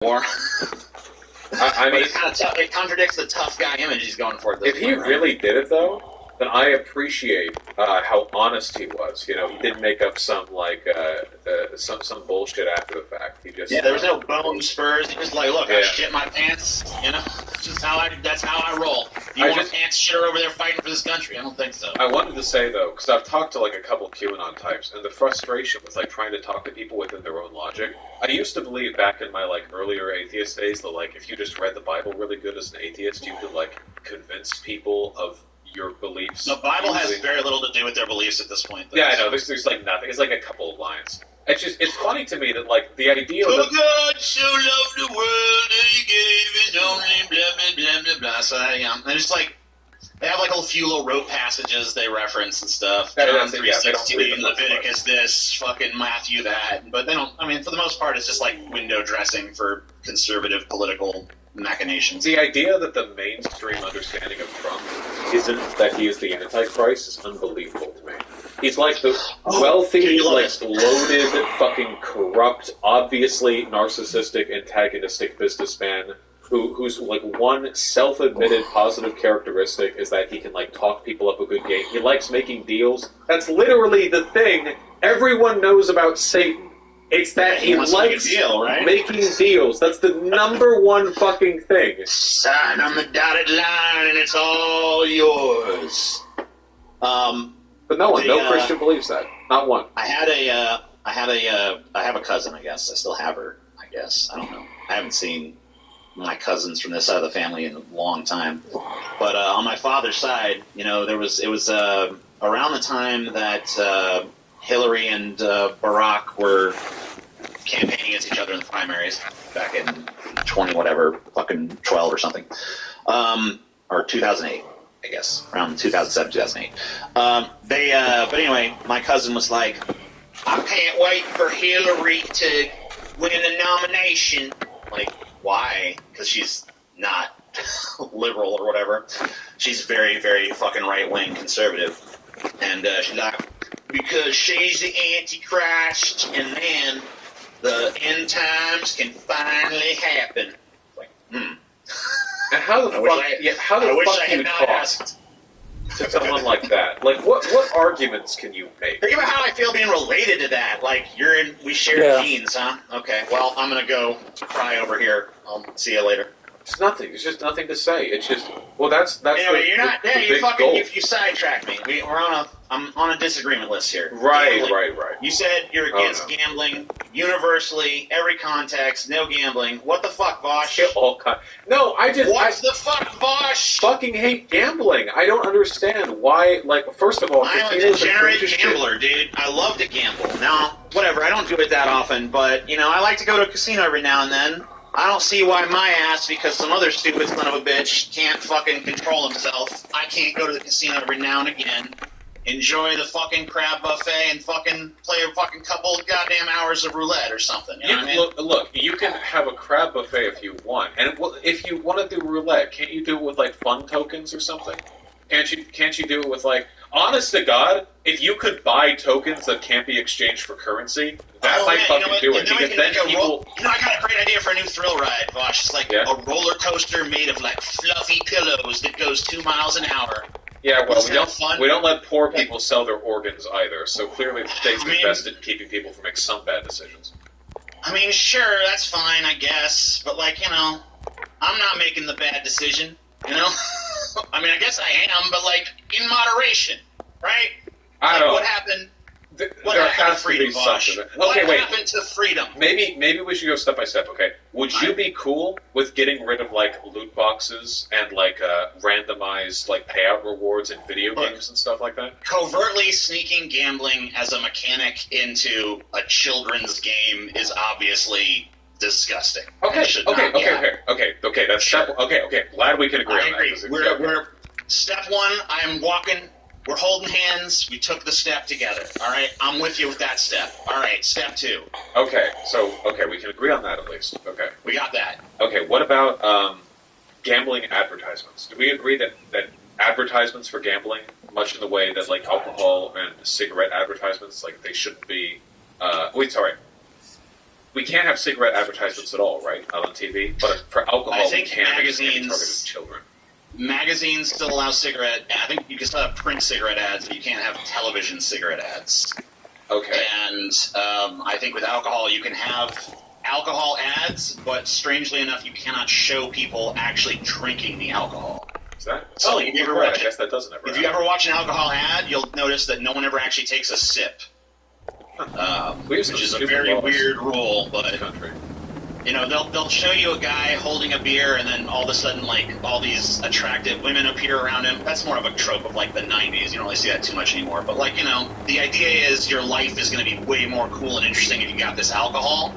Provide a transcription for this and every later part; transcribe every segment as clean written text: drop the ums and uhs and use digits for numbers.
War. I mean, It contradicts the tough guy image he's going for. At this if he point, really did it, though, then I appreciate how honest he was. You know, he didn't make up some some bullshit after the fact. He just there was no bone spurs. He was like, "Look, I shit my pants. You know, that's how I roll. Do you want a pants shitter over there fighting for this country? I don't think so." I wanted to say though, because I've talked to like a couple QAnon types, and the frustration with like trying to talk to people within their own logic. I used to believe back in my like earlier atheist days that like if you just read the Bible really good as an atheist, you could like convince people of your beliefs. The Bible has very little to do with their beliefs at this point. Though. Yeah, I know. There's like nothing. It's like a couple of lines. It's funny to me that like the idea. For God so loved the world that He gave His only blah blah blah blah blah. So and it's like they have like a few little rote passages they reference and stuff. John 3:16, Leviticus this, fucking Matthew that. But they don't. I mean, for the most part, it's just like window dressing for conservative political machinations. The idea that the mainstream understanding of Trump isn't that he is the Antichrist is unbelievable to me. He's like the wealthy, like loaded, fucking corrupt, obviously narcissistic, antagonistic businessman who's like one self-admitted positive characteristic is that he can like talk people up a good game. He likes making deals. That's literally the thing everyone knows about Satan. It's that he likes making deals. That's the number one fucking thing. Sign on the dotted line and it's all yours. But no Christian believes that. Not one. I have a cousin, I guess. I still have her, I guess. I don't know. I haven't seen my cousins from this side of the family in a long time. But on my father's side, you know, it was around the time that Hillary and Barack were campaigning against each other in the primaries back in 12 or something, or 2008, I guess, around 2007, 2008. But anyway, my cousin was like, "I can't wait for Hillary to win the nomination." Like, why? Because she's not liberal or whatever. She's very, very fucking right-wing conservative. And she's like, because she's the Antichrist, and then the end times can finally happen. Like, And how the fuck do you talk to someone like that? Like, what arguments can you make? Think about how I feel being related to that. Like, we share genes, huh? Okay, well, I'm gonna go cry over here. I'll see you later. It's nothing. It's just nothing to say. It's just, well, that's anyway, you're not there. You fucking goal. You sidetracked me. I'm on a disagreement list here. Right. You said you're against gambling universally, every context, no gambling. What the fuck, Vosh? No, I just... What the fuck, Vosh? Fucking hate gambling. I don't understand why, like, first of all... I'm a degenerate gambler, dude. I love to gamble. Now, whatever, I don't do it that often, but, you know, I like to go to a casino every now and then. I don't see why my ass, because some other stupid son of a bitch can't fucking control himself, I can't go to the casino every now and again, enjoy the fucking crab buffet, and fucking play a fucking couple of goddamn hours of roulette or something. You know what I mean? Look, you can have a crab buffet if you want, and if you want to do roulette, can't you do it with like fun tokens or something? Can't you do it with like, honest to God, if you could buy tokens that can't be exchanged for currency, that might fucking do it. Because then people... I got a great idea for a new thrill ride, Vosh. It's like a roller coaster made of like fluffy pillows that goes 2 miles an hour. Yeah, well, we don't let poor people sell their organs either, so clearly the state's invested in keeping people from making some bad decisions. I mean, sure, that's fine, I guess, but like, you know, I'm not making the bad decision, you know? I mean, I guess I am, but like, in moderation, right? I don't know. What happened? What there happened has to freedom, Vosh? What happened to freedom? Maybe we should go step by step, okay? Would you be cool with getting rid of, like, loot boxes and, like, randomized, like, payout rewards in video games and stuff like that? Covertly sneaking gambling as a mechanic into a children's game is obviously disgusting. Okay, that's step... Okay, glad we can agree on agree. that. We're step one, I'm walking... We're holding hands. We took the step together. All right? I'm with you with that step. All right, step two. Okay, we can agree on that at least. Okay. We got that. Okay, what about gambling advertisements? Do we agree that advertisements for gambling, much in the way that, like, alcohol and cigarette advertisements, like, they shouldn't be... we can't have cigarette advertisements at all, right, on TV. But for alcohol, I think we can. magazines Targeted children. Magazines still allow cigarette. I think you can still have print cigarette ads, but you can't have television cigarette ads. Okay. And I think with alcohol, you can have alcohol ads, but strangely enough, you cannot show people actually drinking the alcohol. Is that? So if you ever watch, I guess that doesn't ever. If you ever watch an alcohol ad, you'll notice that no one ever actually takes a sip, which is a very weird rule. But country. you know, they'll show you a guy holding a beer, and then all of a sudden, like, all these attractive women appear around him. That's more of a trope of, like, the 90s. You don't really see that too much anymore. But, like, you know, the idea is your life is going to be way more cool and interesting if you got this alcohol.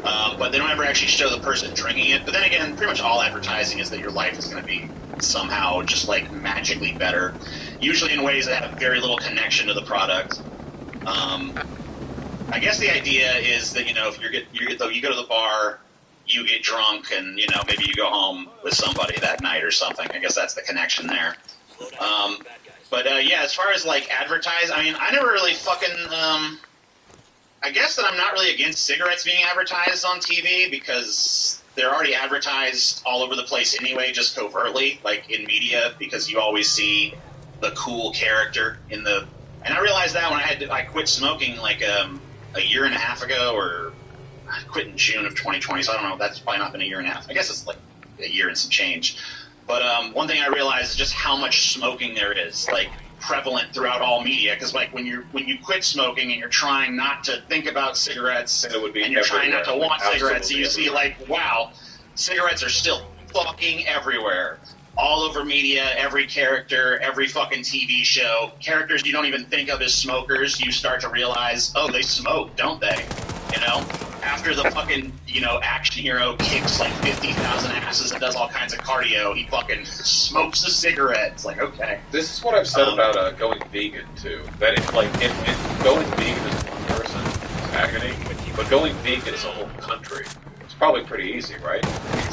But they don't ever actually show the person drinking it. But then again, pretty much all advertising is that your life is going to be somehow just, like, magically better. Usually in ways that have very little connection to the product. I guess the idea is that, you know, if you go to the bar, you get drunk, and, you know, maybe you go home with somebody that night or something. I guess that's the connection there. Yeah, as far as, like, advertise, I mean, I never really fucking, I guess that I'm not really against cigarettes being advertised on TV, because they're already advertised all over the place anyway, just covertly, like, in media, because you always see the cool character in the... And I realized that when I quit smoking, like, a year and a half ago, or I quit in June of 2020, so I don't know, that's probably not been a year and a half. I guess it's like a year and some change. But one thing I realized is just how much smoking there is, like, prevalent throughout all media, because, like, when you quit smoking and you're trying not to think about cigarettes, and you're trying not to want cigarettes, you see, everywhere. like, wow, cigarettes are still fucking everywhere. All over media, every character, every fucking TV show, characters you don't even think of as smokers, you start to realize, oh, they smoke, don't they? You know? After the fucking, you know, action hero kicks like 50,000 asses and does all kinds of cardio, he fucking smokes a cigarette. It's like, okay. This is what I've said about going vegan, too. That it's like, if going vegan is one person, it's agony, but going vegan is a whole country. Probably pretty easy, right?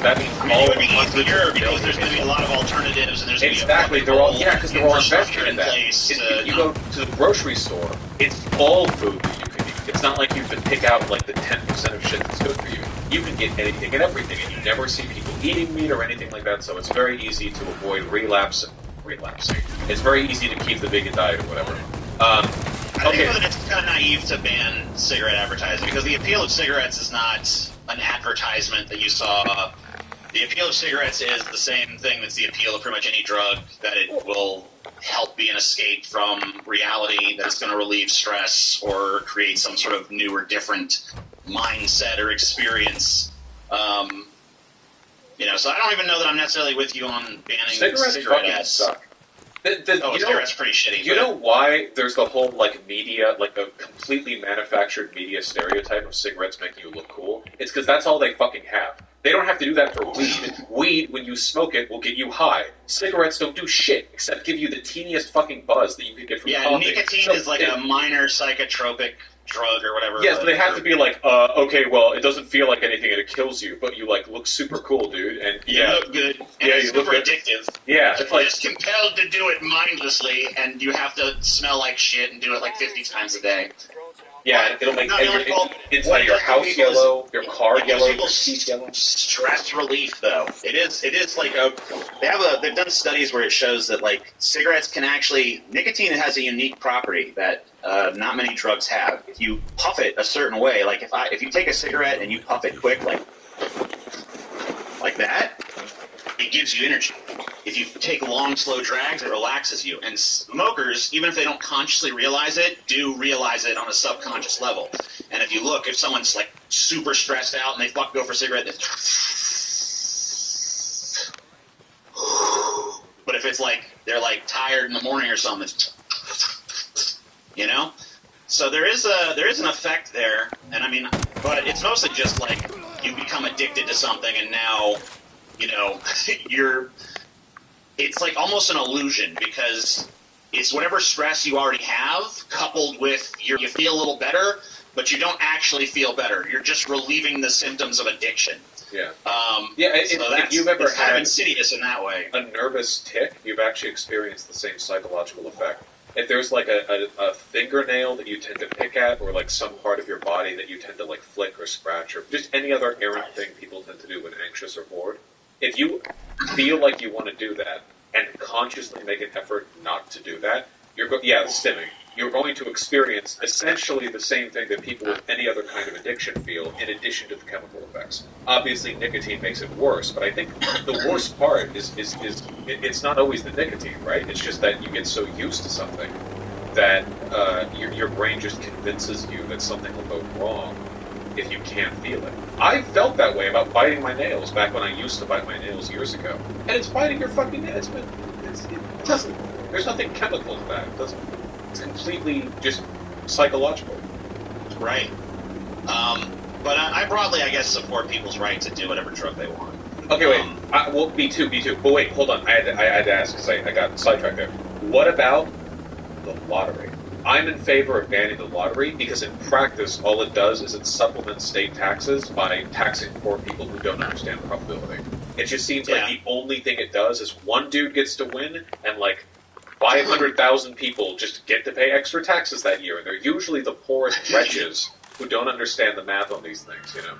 That means it would be easier because there's going to be a lot of alternatives, and there's going to be they're all because they're all invested in that. Place. If you go to the grocery store, it's all food that you can eat. It's not like you can pick out like the 10% of shit that's good for you. You can get anything and everything, and you never see people eating meat or anything like that. So it's very easy to avoid relapsing. It's very easy to keep the vegan diet or whatever. I think that it's kind of naive to ban cigarette advertising, because the appeal of cigarettes is not an advertisement that you saw. The appeal of cigarettes is the same thing that's the appeal of pretty much any drug, that it will help be an escape from reality, that it's going to relieve stress or create some sort of new or different mindset or experience. You know, so I don't even know that I'm necessarily with you on banning cigarette ads. Suck. Cigarettes pretty shitty. You know why there's the whole, like, media, like, a completely manufactured media stereotype of cigarettes making you look cool? It's because that's all they fucking have. They don't have to do that for weed. Weed, when you smoke it, will get you high. Cigarettes don't do shit, except give you the teeniest fucking buzz that you could get from coffee. Yeah, nicotine is like a minor psychotropic drug or whatever. Yes, but they have to be like, okay, well, it doesn't feel like anything and it kills you, but you, like, look super cool, dude. And you look good. And it's super addictive. Yeah. You're just compelled to do it mindlessly, and you have to smell like shit and do it like 50 times a day. Yeah, it'll make inside your house yellow, your car yellow, your teeth yellow. Stress relief, though. It is like they've done studies where it shows that, like, cigarettes can actually, nicotine has a unique property that not many drugs have. If you puff it a certain way, like if you take a cigarette and you puff it quick, like that, it gives you energy. If you take long, slow drags, it relaxes you. And smokers, even if they don't consciously realize it, do realize it on a subconscious level. And if you look, if someone's, like, super stressed out and they go for a cigarette, but if it's like they're, like, tired in the morning or something, you know? So there is an effect there, and I mean, but it's mostly just like you become addicted to something, and now, you know, it's like almost an illusion, because it's whatever stress you already have coupled with you feel a little better, but you don't actually feel better. You're just relieving the symptoms of addiction. Yeah. So if you've ever kind had of insidious in that way. A nervous tick, you've actually experienced the same psychological effect. if there's like a fingernail that you tend to pick at, or like some part of your body that you tend to like flick or scratch, or just any other errant thing people tend to do when anxious or bored, if you feel like you want to do that and consciously make an effort not to do that, stimming. You're going to experience essentially the same thing that people with any other kind of addiction feel, in addition to the chemical effects. Obviously, nicotine makes it worse, but I think the worst part is it's not always the nicotine, right? It's just that you get so used to something that your brain just convinces you that something will go wrong if you can't feel it. I felt that way about biting my nails back when I used to bite my nails years ago, and it's biting your fucking nails. It doesn't. There's nothing chemical to that. It doesn't. It's completely just psychological. Right. But I broadly, I guess, support people's right to do whatever drug they want. Okay, wait. Well, me too. But wait, hold on. I had to ask because I got sidetracked there. What about the lottery? I'm in favor of banning the lottery because in practice, all it does is it supplements state taxes by taxing poor people who don't understand probability. It just seems like the only thing it does is one dude gets to win and like 500,000 people just get to pay extra taxes that year, and they're usually the poorest wretches who don't understand the math on these things, you know?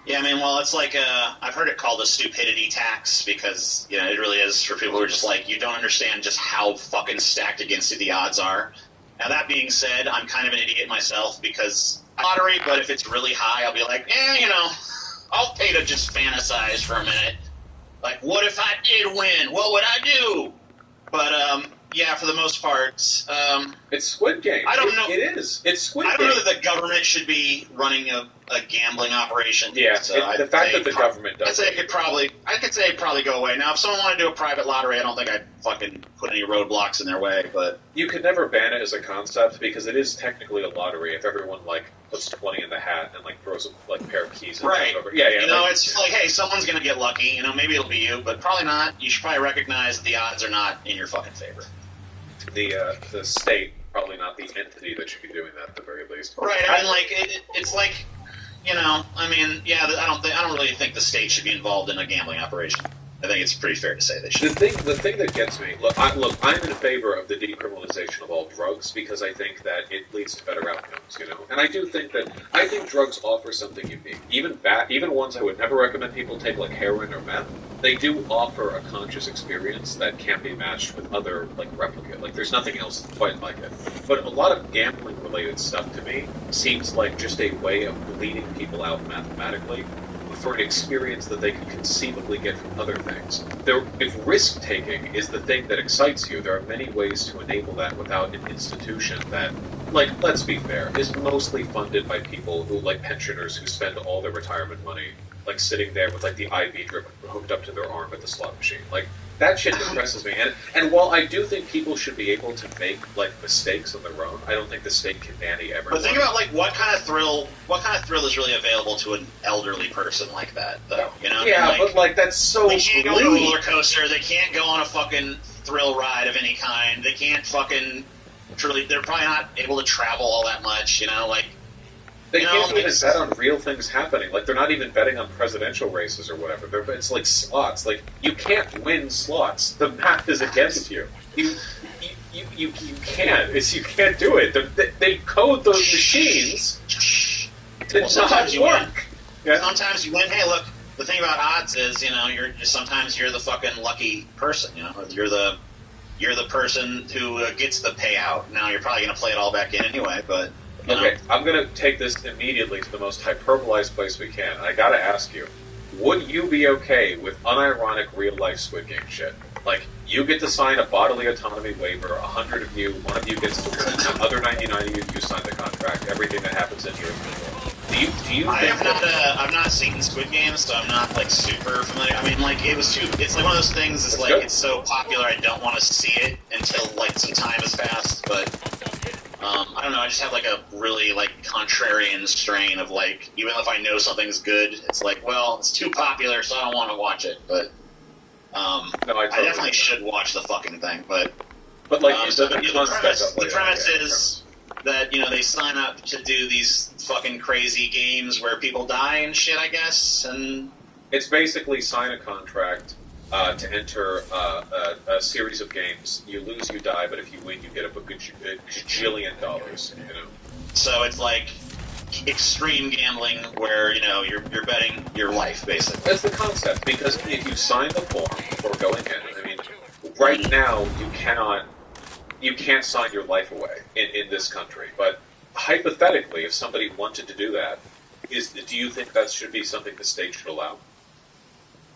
Yeah, I mean, well, it's like, I've heard it called a stupidity tax, because, you know, it really is for people who are just like, you don't understand just how fucking stacked against you the odds are. Now, that being said, I'm kind of an idiot myself, because lottery, but if it's really high, I'll be like, you know, I'll pay to just fantasize for a minute. Like, what if I did win? What would I do? But, yeah, for the most part, it's Squid Game. I don't know. It is. It's Squid Game. I don't know that the government should be running a gambling operation. Yeah, so the fact that the government does. I could say it'd probably go away. Now, if someone wanted to do a private lottery, I don't think I'd fucking put any roadblocks in their way. But you could never ban it as a concept because it is technically a lottery. If everyone like puts 20 in the hat and like throws a like pair of keys in right over. Yeah. You know, it's like, hey, someone's gonna get lucky. You know, maybe it'll be you, but probably not. You should probably recognize that the odds are not in your fucking favor. The state, probably not the entity that should be doing that at the very least. Right. I mean, like it's like, you know, I mean, yeah, I don't really think the state should be involved in a gambling operation. I think it's pretty fair to say they should. The thing that gets me, I'm in favor of the decriminalization of all drugs because I think that it leads to better outcomes, you know. And I think drugs offer something unique. Even ones I would never recommend people take, like heroin or meth, they do offer a conscious experience that can't be matched with other like replicate. Like there's nothing else quite like it. But a lot of gambling related stuff to me seems like just a way of bleeding people out mathematically for an experience that they could conceivably get from other things. If risk-taking is the thing that excites you, there are many ways to enable that without an institution that, like, let's be fair, is mostly funded by people who, like pensioners who spend all their retirement money, like, sitting there with, like, the IV drip hooked up to their arm at the slot machine. Like, that shit depresses me. And while I do think people should be able to make, like, mistakes on their own, I don't think the state can nanny everyone. But think about, like, what kind of thrill is really available to an elderly person like that, though, you know? Yeah, like, but, like, that's so they can't go on a roller coaster, they can't go on a fucking thrill ride of any kind, they can't fucking, they're probably not able to travel all that much, you know, like, they can't even bet on real things happening. Like, they're not even betting on presidential races or whatever. It's like slots. Like, you can't win slots. The math is against you. You can't. You can't do it. They code those machines to not work. Yeah. Sometimes you win. Hey, look, the thing about odds is, you know, sometimes you're the fucking lucky person. You know, you're the person who gets the payout. Now you're probably going to play it all back in anyway, but. Okay, I'm going to take this immediately to the most hyperbolized place we can. I got to ask you, would you be okay with unironic real-life Squid Game shit? Like, you get to sign a bodily autonomy waiver, 100 of you, one of you gets to win, the other 99 of you sign the contract, everything that happens in here is control. Do you think I've not seen Squid Game, so I'm not, like, super familiar. I mean, like, it's like one of those things, it's like, good. It's so popular I don't want to see it until, like, some time has passed, but... I don't know, I just have like a really like contrarian strain of like, even if I know something's good, it's like, well, it's too popular, so I don't want to watch it, but no, I definitely should watch the fucking thing, but like, the premise is that, you know, they sign up to do these fucking crazy games where people die and shit, I guess, and... It's basically sign a contract, to enter a series of games. You lose, you die, but if you win, you get up a gajillion dollars. You know. So it's like extreme gambling, where you're betting your life, basically. That's the concept, because if you sign the form before going in, I mean, right now you can't sign your life away in this country. But hypothetically, if somebody wanted to do that, do you think that should be something the state should allow?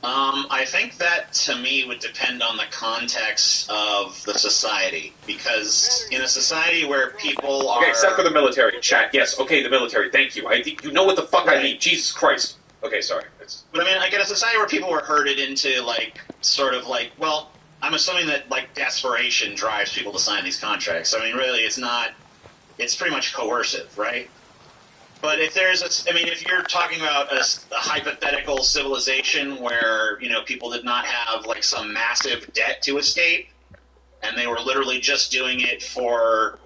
I think that, to me, would depend on the context of the society. Because in a society where people are... Okay, except for the military. Chat, yes, okay, the military, thank you. You know what the fuck I mean. Jesus Christ. Okay, sorry. But I mean, like, in a society where people were herded into, well, I'm assuming that, desperation drives people to sign these contracts. I mean, really, it's pretty much coercive, right? But if if you're talking about a hypothetical civilization where, people did not have, some massive debt to escape, and they were literally just doing it for,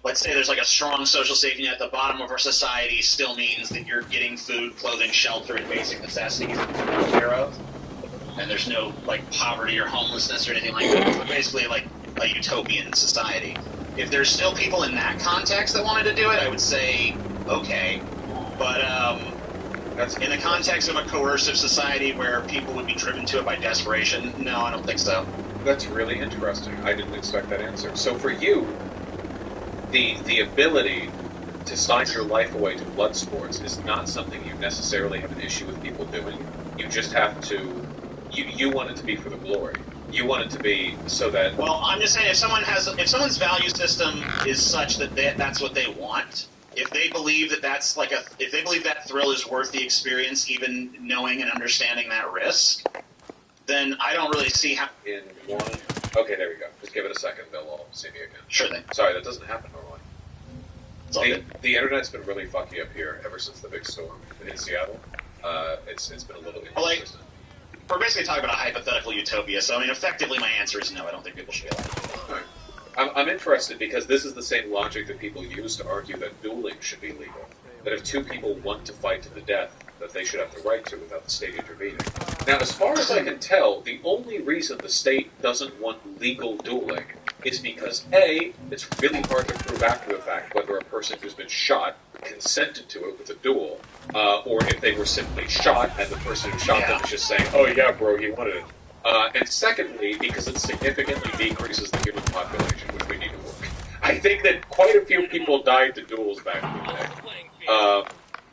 let's say there's, a strong social safety net at the bottom of our society still means that you're getting food, clothing, shelter, and basic necessities taken care of, and there's no, poverty or homelessness or anything like that. It's basically, a utopian society. If there's still people in that context that wanted to do it, I would say, okay. But in the context of a coercive society where people would be driven to it by desperation, no, I don't think so. That's really interesting. I didn't expect that answer. So for you, the ability to sign your life away to blood sports is not something you necessarily have an issue with people doing. You just have to... You want it to be for the glory. You want it to be so that... Well, I'm just saying, if someone's value system is such that that's what they want, if they believe that if they believe that thrill is worth the experience, even knowing and understanding that risk, then I don't really see how... Okay, there we go. Just give it a second, they'll all see me again. Sure thing. Sorry, that doesn't happen normally. It's all good. The internet's been really fucky up here ever since the big storm in Seattle. It's been a little inconsistent. We're basically talking about a hypothetical utopia, so, I mean, effectively my answer is no, I don't think people should be allowed to do that. I'm interested because this is the same logic that people use to argue that dueling should be legal. That if two people want to fight to the death, that they should have the right to without the state intervening. Now, as far as I can tell, the only reason the state doesn't want legal dueling is because, A, it's really hard to prove after the fact whether a person who's been shot consented to it with a duel, or if they were simply shot and the person who shot them is just saying, oh yeah, bro, he wanted it. And secondly, because it significantly decreases the human population, which we need to work. I think that quite a few people died to duels back in the day.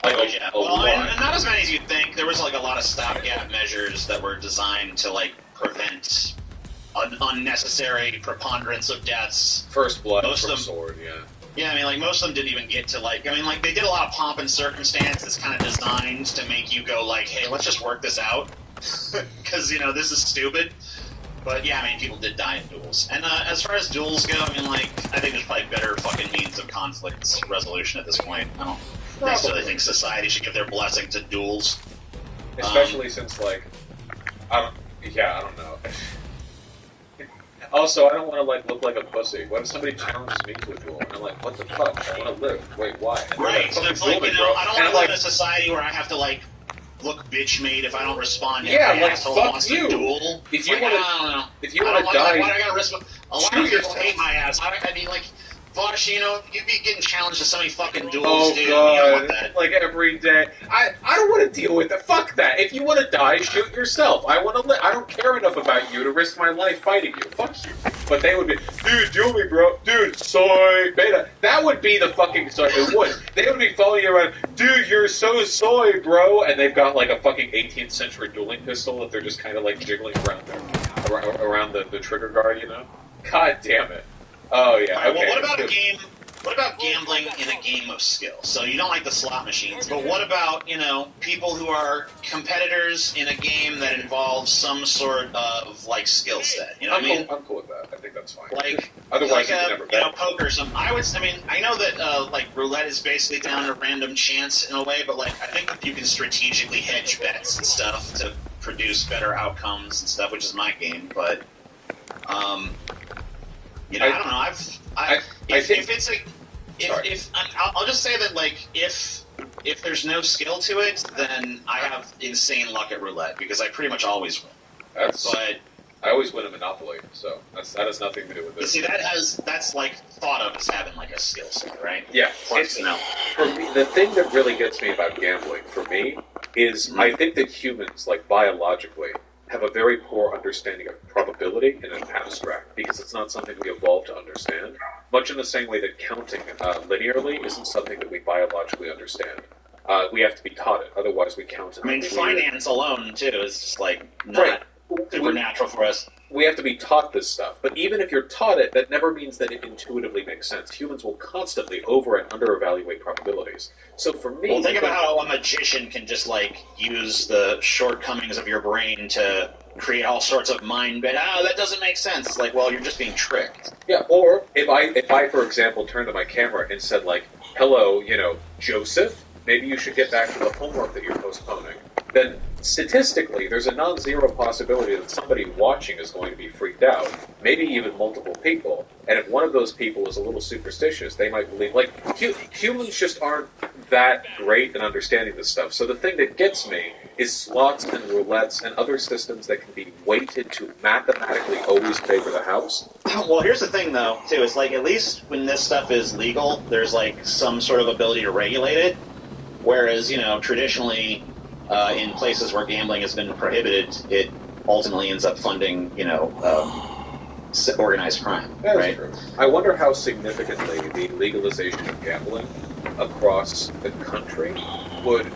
And not as many as you'd think. There was a lot of stopgap measures that were designed to prevent unnecessary preponderance of deaths. First blood from sword, yeah. Yeah, I mean, most of them didn't even get to, they did a lot of pomp and circumstance that's kind of designed to make you go, hey, let's just work this out, because, this is stupid. But, yeah, I mean, people did die in duels. And as far as duels go, I mean, I think there's probably better fucking means of conflict resolution at this point. I don't necessarily think society should give their blessing to duels. Especially since, I don't know. Also, I don't want to look like a pussy. What if somebody challenges me to a duel? And I'm like, what the fuck? I want to live. Wait, why? Right. So it's I don't want to live in a society where I have to look bitch made if I don't don't fuck you. Duel. If you want to, if you want to die, why do I gotta risk? A lot of people hate my ass. I mean, Vosh, you'd be getting challenged to so many fucking duels, dude. God. Every day. I don't want to deal with it. Fuck that. If you want to die, shoot yourself. I want to live. I don't care enough about you to risk my life fighting you. Fuck you. But they would be, dude, duel me, bro. Dude, soy, beta. That would be the fucking, sorry, it would. They would be following you around, dude, you're so soy, bro. And they've got a fucking 18th century dueling pistol that they're just kind of jiggling around the trigger guard, God damn it. Oh, yeah. Right, well, what about gambling in a game of skill? So you don't like the slot machines, but what about, people who are competitors in a game that involves some sort of, skill set? You know what I mean? I'm cool with that. I think that's fine. Otherwise, you never bet. Poker. I know that, roulette is basically down to random chance in a way, but, I think you can strategically hedge bets and stuff to produce better outcomes and stuff, which is my game, but, I don't know. I'll just say that if there's no skill to it, then I have insane luck at roulette because I pretty much always win. But I always win a Monopoly, so that has nothing to do with this. see, that's like thought of as having like a skill set, right? Yeah, Plus, for me, the thing that really gets me about gambling, for me, is I think that humans, like biologically, have a very poor understanding of probability in an abstract, because it's not something we evolved to understand, much in the same way that counting linearly isn't something that we biologically understand. We have to be taught it, otherwise we count it. I mean, finance alone, too, is just like not supernatural for us. We have to be taught this stuff. But even if you're taught it, that never means that it intuitively makes sense. Humans will constantly over and under evaluate probabilities. So for me... Well, think about how a magician can just, like, use the shortcomings of your brain to create all sorts of mind... that doesn't make sense. It's like, well, you're just being tricked. Yeah, or if I, for example, turned to my camera and said, like, hello, Joseph, maybe you should get back to the homework that you're postponing, then statistically, there's a non-zero possibility that somebody watching is going to be freaked out, maybe even multiple people, and if one of those people is a little superstitious, they might believe, like, humans just aren't that great in understanding this stuff, so the thing that gets me is slots and roulettes and other systems that can be weighted to mathematically always favor the house. Well, here's the thing, though, too, it's like, at least when this stuff is legal, there's, like, some sort of ability to regulate it, whereas, traditionally... in places where gambling has been prohibited, it ultimately ends up funding, organized crime. That's right? true. I wonder how significantly the legalization of gambling across the country would...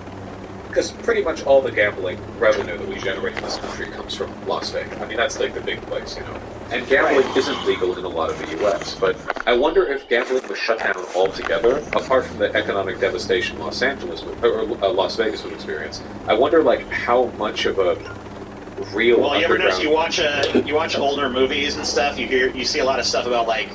Because pretty much all the gambling revenue that we generate in this country comes from Las Vegas. I mean, that's like the big place, And gambling isn't legal in a lot of the U.S., but I wonder if gambling was shut down altogether, apart from the economic devastation Las Vegas would experience. I wonder, like, how much of a real Well, you ever notice you watch older movies and stuff, you see a lot of stuff about, like,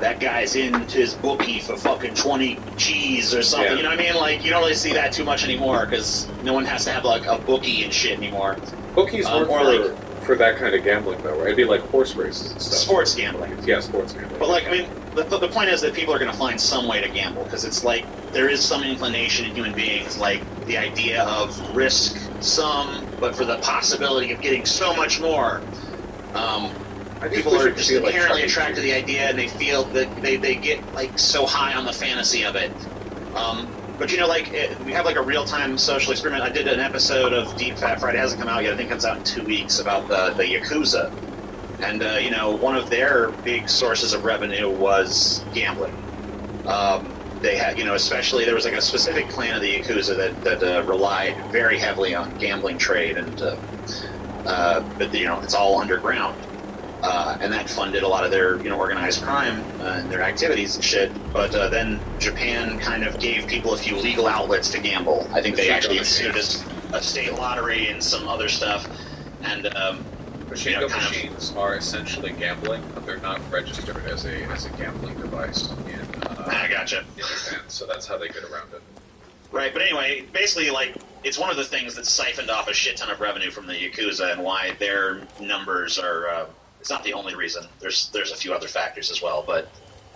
that guy's into his bookie for fucking 20 G's or something. Yeah. You know what I mean? Like, you don't really see that too much anymore because no one has to have like a bookie and shit anymore. Bookies weren't for that kind of gambling, though, right? It'd be like horse races and stuff. Sports gambling. Yeah, sports gambling. But like, I mean, the point is that people are going to find some way to gamble because it's like there is some inclination in human beings, like the idea of risk some, but for the possibility of getting so much more. People are just inherently attracted to the idea, and they feel that they get like so high on the fantasy of it. But we have like a real-time social experiment. I did an episode of Deep Fat Friday. It hasn't come out yet. I think it comes out in 2 weeks about the Yakuza. And, one of their big sources of revenue was gambling. They had, especially there was like a specific clan of the Yakuza that relied very heavily on gambling trade, and but it's all underground. And that funded a lot of their, organized crime and their activities and shit. But then Japan kind of gave people a few legal outlets to gamble. I think they actually instituted a state lottery and some other stuff. And Pachinko machines are essentially gambling, but they're not registered as a gambling device I gotcha. in Japan. So that's how they get around it. Right, but anyway, basically, like, it's one of the things that siphoned off a shit ton of revenue from the Yakuza, and why their numbers are. It's not the only reason. There's a few other factors as well, but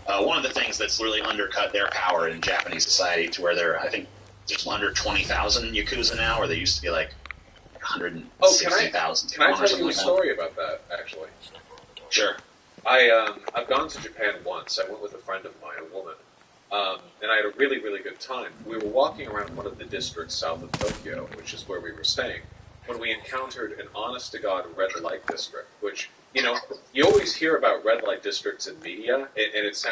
one of the things that's really undercut their power in Japanese society to where they're, I think, there's under 20,000 Yakuza now, or they used to be like 160,000. Can I tell you a story about that, actually? Sure. I've gone to Japan once. I went with a friend of mine, a woman, and I had a really, really good time. We were walking around one of the districts south of Tokyo, which is where we were staying, when we encountered an honest-to-God red light district, which... you always hear about red light districts in media, and it's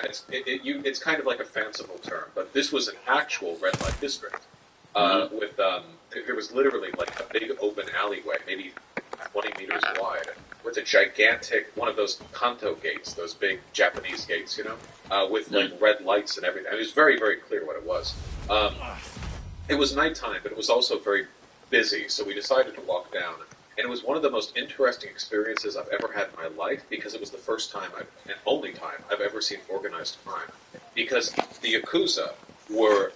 kind of like a fanciful term, but this was an actual red light district. There was literally like a big open alleyway, maybe 20 meters wide, with a gigantic, one of those Kanto gates, those big Japanese gates, with like red lights and everything. It was very, very clear what it was. It was nighttime, but it was also very busy, so we decided to walk down. And it was one of the most interesting experiences I've ever had in my life, because it was the first time and only time I've ever seen organized crime. Because the Yakuza were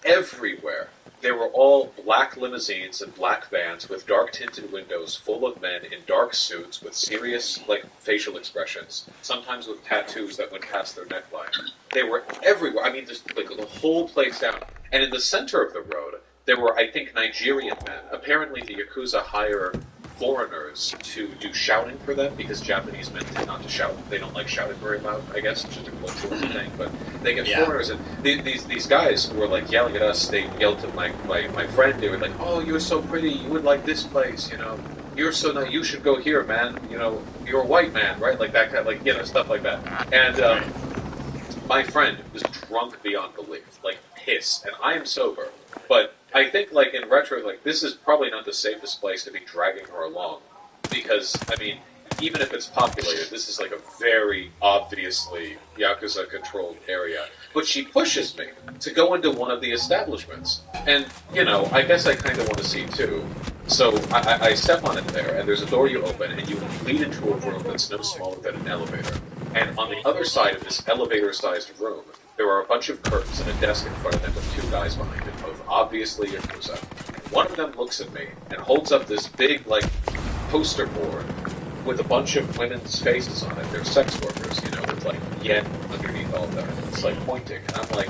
everywhere. They were all black limousines and black vans with dark tinted windows full of men in dark suits with serious, like, facial expressions, sometimes with tattoos that went past their neckline. They were everywhere. I mean, just like the whole place down. And in the center of the road, there were, I think, Nigerian men. Apparently the Yakuza hire foreigners to do shouting for them because Japanese men tend not to shout. They don't like shouting very loud, I guess. It's just a cultural thing. But they get foreigners, and these guys who were like yelling at us, they yelled to my friend. They were like, "Oh, you're so pretty. You would like this place, you know. You're so nice. You should go here, man. You know, you're a white man, right? Like that kind, like stuff like that." And my friend was drunk beyond belief, like pissed, and I am sober, but. I think, like, in retro, like, this is probably not the safest place to be dragging her along. Because, I mean, even if it's populated, this is, like, a very obviously Yakuza-controlled area. But she pushes me to go into one of the establishments. And, you know, I guess I kind of want to see, too. So I step on it there, and there's a door you open, and you lead into a room that's no smaller than an elevator. And on the other side of this elevator-sized room, there are a bunch of curtains and a desk in front of them with two guys behind it, both obviously Yakuza. One of them looks at me and holds up this big, like, poster board with a bunch of women's faces on it. They're sex workers, you know, with, like, yen underneath all of them. It's, like, pointing. And I'm like,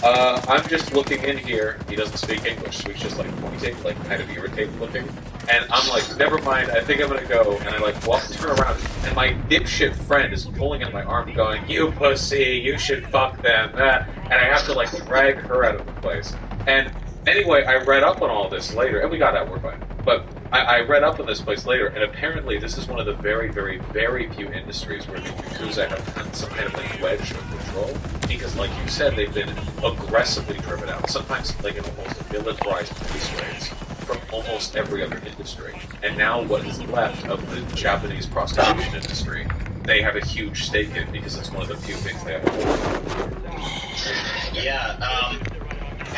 I'm just looking in here. He doesn't speak English, so he's just, like, pointing, like, kind of irritated looking. And I'm like, never mind, I think I'm gonna go. And I, like, turn around, and my dipshit friend is pulling at my arm going, "You pussy, you should fuck them." And I have to, like, drag her out of the place. And anyway, I read up on all this later, and we got out, we're fine. But I read up on this place later, and apparently this is one of the very, very, very few industries where the Yakuza have some kind of, like, wedge of control. Because, like you said, they've been aggressively driven out. Sometimes, like, in almost militarized police raids from almost every other industry. And now what is left of the Japanese prostitution industry, they have a huge stake in because it's one of the few things they have. Yeah,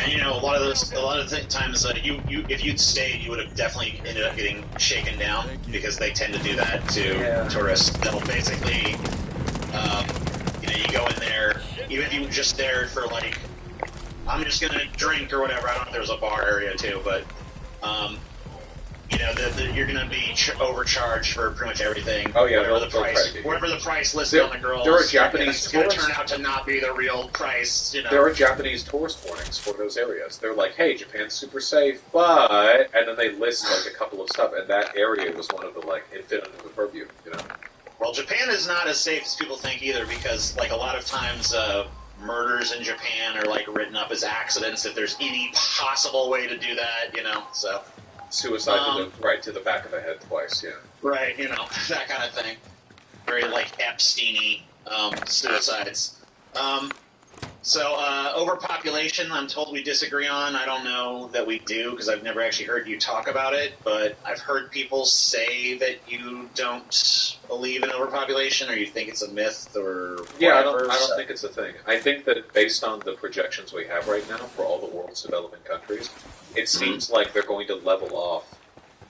and you know, a lot of times, if you'd stayed, you would have definitely ended up getting shaken down because they tend to do that to tourists. They'll basically, you know, you go in there, even if you were just there for like, I'm just gonna drink or whatever. I don't know if there's a bar area too, but you know, you're going to be overcharged for pretty much everything. Oh yeah, whatever the price listed on the girls. There are Japanese. It's going to turn out to not be the real price. You know, there are Japanese tourist warnings for those areas. They're like, "Hey, Japan's super safe, but," and then they list like a couple of stuff, and that area was one of the like it fit under the purview. You know. Well, Japan is not as safe as people think either, because like a lot of times. Murders in Japan are like written up as accidents if there's any possible way to do that, you know. So suicide to the back of the head twice, yeah. Right, you know, that kind of thing. Very like Epstein-y suicides. So overpopulation, I'm told we disagree on. I don't know that we do because I've never actually heard you talk about it, but I've heard people say that you don't believe in overpopulation or you think it's a myth or whatever. Yeah, I don't think it's a thing. I think that based on the projections we have right now for all the world's developing countries, it seems like they're going to level off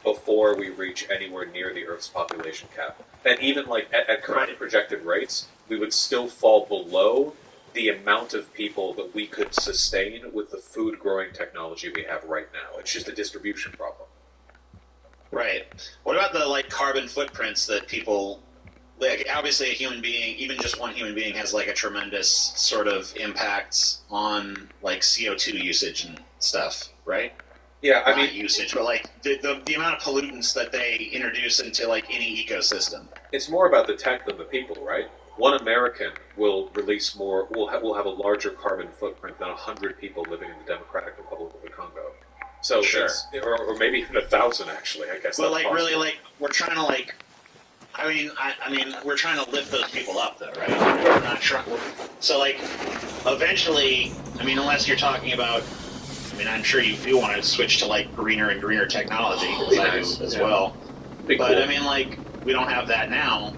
before we reach anywhere near the Earth's population cap. And even like at current projected rates, we would still fall below the amount of people that we could sustain with the food growing technology we have right now. It's just a distribution problem. Right. What about the like carbon footprints that people like? Obviously, a human being, even just one human being, has like a tremendous sort of impact on like CO2 usage and stuff, right? Yeah, I mean usage, but like the amount of pollutants that they introduce into like any ecosystem. It's more about the tech than the people, right? One American will release more. Will have a larger carbon footprint than 100 people living in the Democratic Republic of the Congo. So, sure. Or maybe even 1,000 actually. I guess. But like, possible. Really, like, we're trying to like. I mean, we're trying to lift those people up, though, right? We're not trying. So, like, eventually, I mean, unless you're talking about. I mean, I'm sure you do want to switch to like greener and greener technology, as I do as well. But cool. I mean, like, we don't have that now.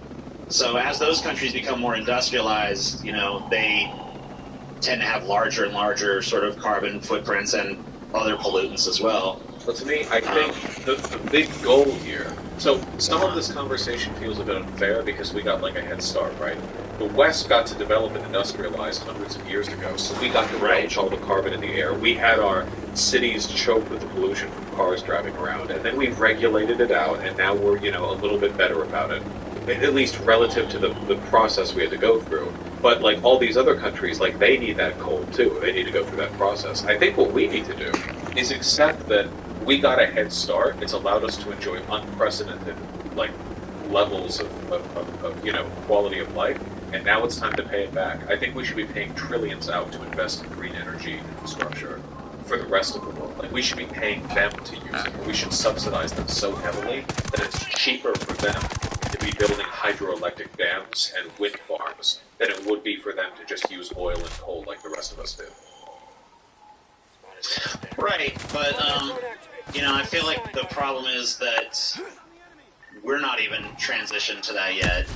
So as those countries become more industrialized, you know, they tend to have larger and larger sort of carbon footprints and other pollutants as well. But to me, I think the big goal here, so some of this conversation feels a bit unfair because we got like a head start, right? The West got to develop and industrialize hundreds of years ago, so we got to belch all the carbon in the air. We had our cities choked with the pollution from cars driving around, and then we regulated it out, and now we're, you know, a little bit better about it. At least relative to the process we had to go through. But like all these other countries, like they need that coal too. They need to go through that process. I think what we need to do is accept that we got a head start. It's allowed us to enjoy unprecedented, like, levels of you know, quality of life, and now it's time to pay it back. I think we should be paying trillions out to invest in green energy infrastructure for the rest of the world. Like, we should be paying them to use it, or we should subsidize them so heavily that it's cheaper for them to be building hydroelectric dams and wind farms than it would be for them to just use oil and coal like the rest of us do. Right, but, you know, I feel like the problem is that we're not even transitioned to that yet.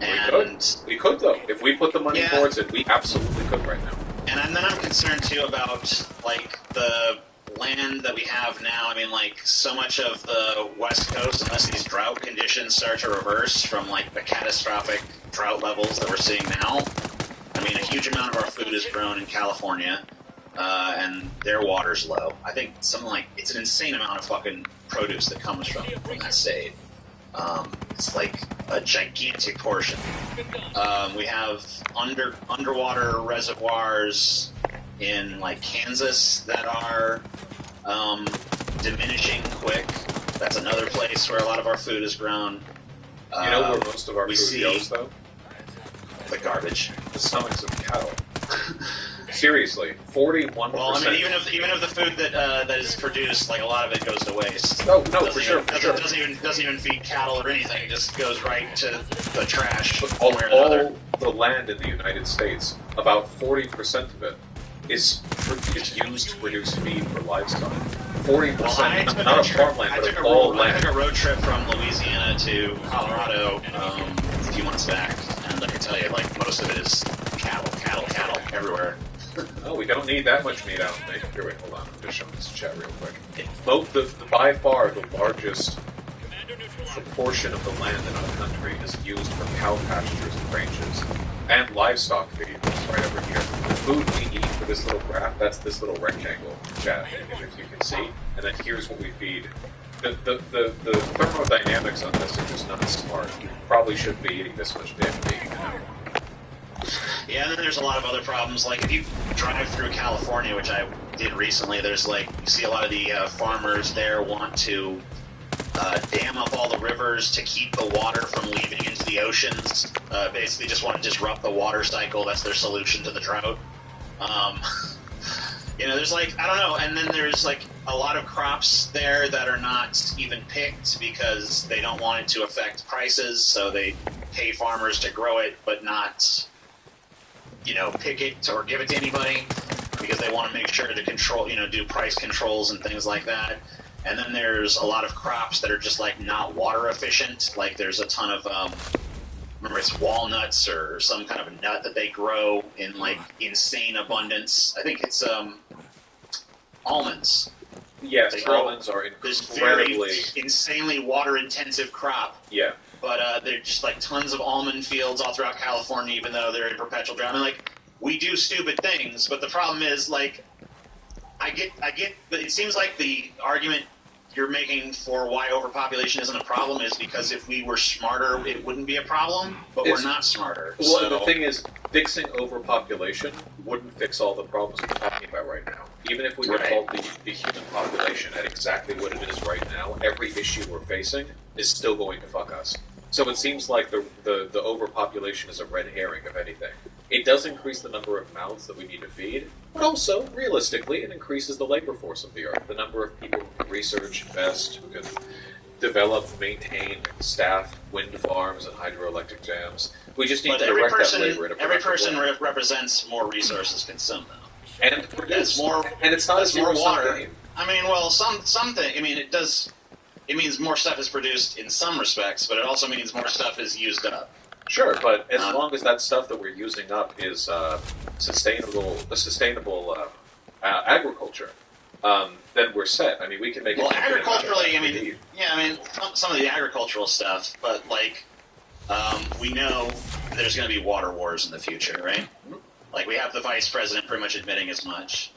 And we could though. If we put the money towards it, we absolutely could right now. And then I'm concerned too about, like, the land that we have now. I mean, like, so much of the West Coast, unless these drought conditions start to reverse from, like, the catastrophic drought levels that we're seeing now. I mean, a huge amount of our food is grown in California, and their water's low. I think something like, it's an insane amount of fucking produce that comes from that state. It's like a gigantic portion. We have underwater reservoirs in, like, Kansas that are diminishing quick. That's another place where a lot of our food is grown. You know where most of our food goes, though? The garbage. The stomachs of cattle. Seriously, 41%. Well, I mean, even if the food that is produced, like, a lot of it goes to waste. Oh no, for sure. It doesn't even feed cattle or anything. It just goes right to the trash. All the land in the United States, about 40% of it is used to produce feed for livestock. 40%, not of farmland, but of all land. I took a road trip from Louisiana to Colorado a few months back, and I can tell you, like, most of it is cattle everywhere. Oh, we don't need that much meat, I don't think. Here, wait, hold on. I'm just showing this chat real quick. By far, the largest proportion of the land in our country is used for cow pastures and ranges, and livestock feed, right over here. The food we eat for this little graph, that's this little rectangle, chat, if you can see, and then here's what we feed. The thermodynamics on this are just not smart. You probably shouldn't be eating this much damn meat, you know? Yeah, and then there's a lot of other problems. Like, if you drive through California, which I did recently, there's, like, you see a lot of the farmers there want to dam up all the rivers to keep the water from leaving into the oceans. Basically just want to disrupt the water cycle. That's their solution to the drought. You know, there's, like, I don't know, and then there's, like, a lot of crops there that are not even picked because they don't want it to affect prices, so they pay farmers to grow it, but not, you know, pick it or give it to anybody because they want to make sure to control, you know, do price controls and things like that. And then there's a lot of crops that are just, like, not water efficient. Like, there's a ton of, remember, it's walnuts or some kind of a nut that they grow in, like, insane abundance. I think it's almonds. Yes, almonds are incredibly... This very insanely water-intensive crop. Yeah. But they're just, like, tons of almond fields all throughout California, even though they're in perpetual drought. I mean, like, we do stupid things, but the problem is, like, I get, but it seems like the argument you're making for why overpopulation isn't a problem is because if we were smarter, it wouldn't be a problem, but we're not smarter. Well, so. The thing is, fixing overpopulation wouldn't fix all the problems we're talking about right now. Even if we were told the human population at exactly what it is right now, every issue we're facing is still going to fuck us. So it seems like the overpopulation is a red herring, if anything. It does increase the number of mouths that we need to feed, but also, realistically, it increases the labor force of the earth. The number of people who can research, invest, who can develop, maintain, staff wind farms and hydroelectric dams. We just need to direct that labor in a every person represents more resources consumed, though. And produce more, and it's not as more water. Game. I mean, well, something. I mean, it does. It means more stuff is produced in some respects, but it also means more stuff is used up. Sure, but as long as that stuff that we're using up is sustainable agriculture, then we're set. I mean, we can make. Well, agriculturally, I mean, yeah, I mean, some of the agricultural stuff, but like, we know there's going to be water wars in the future, right? Mm-hmm. Like, we have the vice president pretty much admitting as much.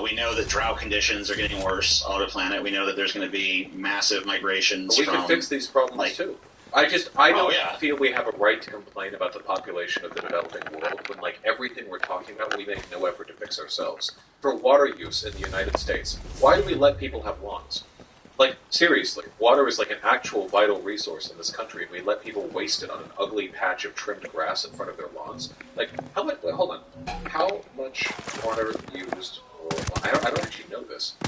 We know that drought conditions are getting worse all over the planet. We know that there's going to be massive migrations. But we can fix these problems too. I don't yeah. feel we have a right to complain about the population of the developing world when, like, everything we're talking about, we make no effort to fix ourselves. For water use in the United States, why do we let people have lawns? Like, seriously, water is like an actual vital resource in this country, and we let people waste it on an ugly patch of trimmed grass in front of their lawns. Like, how much? Wait, hold on. How much water used? I don't actually know this. I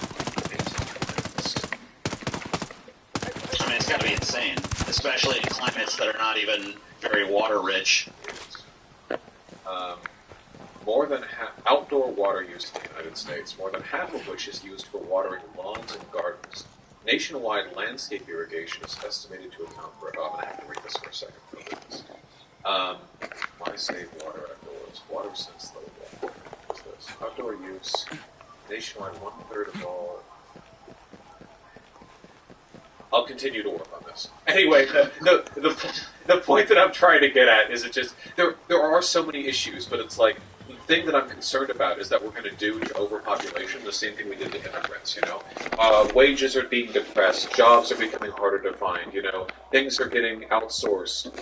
mean, it's got to be insane, especially in climates that are not even very water rich. More than outdoor water use in the United States, more than half of which is used for watering lawns and gardens. Nationwide landscape irrigation is estimated to account for. Oh, I'm going to have to read this for a second. Why save water outdoors? Water since the wall. What's this? Outdoor use. Nationwide, 1/3 of all. I'll continue to work on this. Anyway, the point that I'm trying to get at is it just there are so many issues, but it's like the thing that I'm concerned about is that we're going to do to overpopulation the same thing we did to immigrants. You know, wages are being depressed, jobs are becoming harder to find. You know, things are getting outsourced.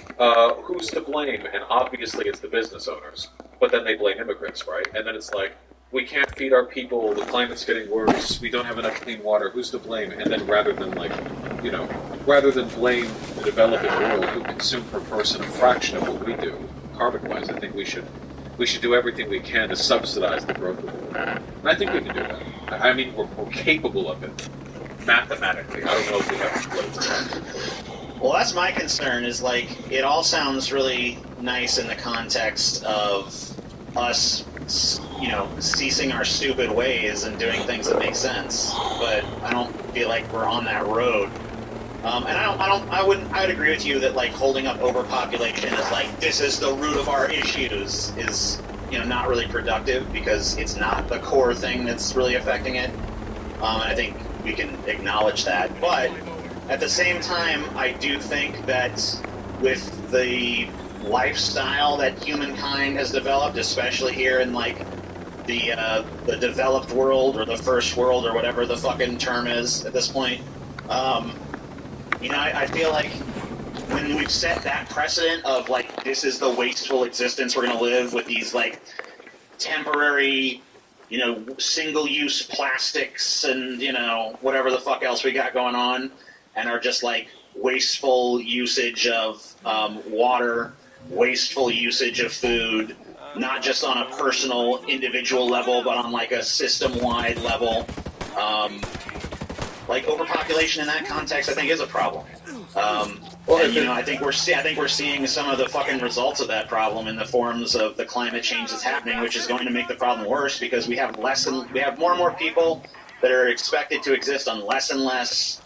Who's to blame? And obviously, it's the business owners. But then they blame immigrants, right? And then it's like, we can't feed our people, the climate's getting worse, we don't have enough clean water, who's to blame? And then rather than blame the developing world who consume per person a fraction of what we do, carbon-wise, I think we should do everything we can to subsidize the growth of the world. And I think we can do that. I mean, we're capable of it, mathematically. I don't know if we have to play. Well, that's my concern, is like, it all sounds really nice in the context of us, you know, ceasing our stupid ways and doing things that make sense. But I don't feel like we're on that road. And I would agree with you that, like, holding up overpopulation as like, this is the root of our issues is, you know, not really productive, because it's not the core thing that's really affecting it. And I think we can acknowledge that. But at the same time, I do think that with the lifestyle that humankind has developed, especially here in, like, the developed world, or the first world, or whatever the fucking term is at this point, you know, I feel like when we've set that precedent of, like, this is the wasteful existence we're going to live with, these, like, temporary, you know, single-use plastics and, you know, whatever the fuck else we got going on, and are just, like, wasteful usage of water, wasteful usage of food, not just on a personal, individual level, but on, like, a system-wide level. Like, overpopulation in that context, I think, is a problem. And, you know, I think we're seeing some of the fucking results of that problem in the forms of the climate change that's happening, which is going to make the problem worse, because we have more and more people that are expected to exist on less and less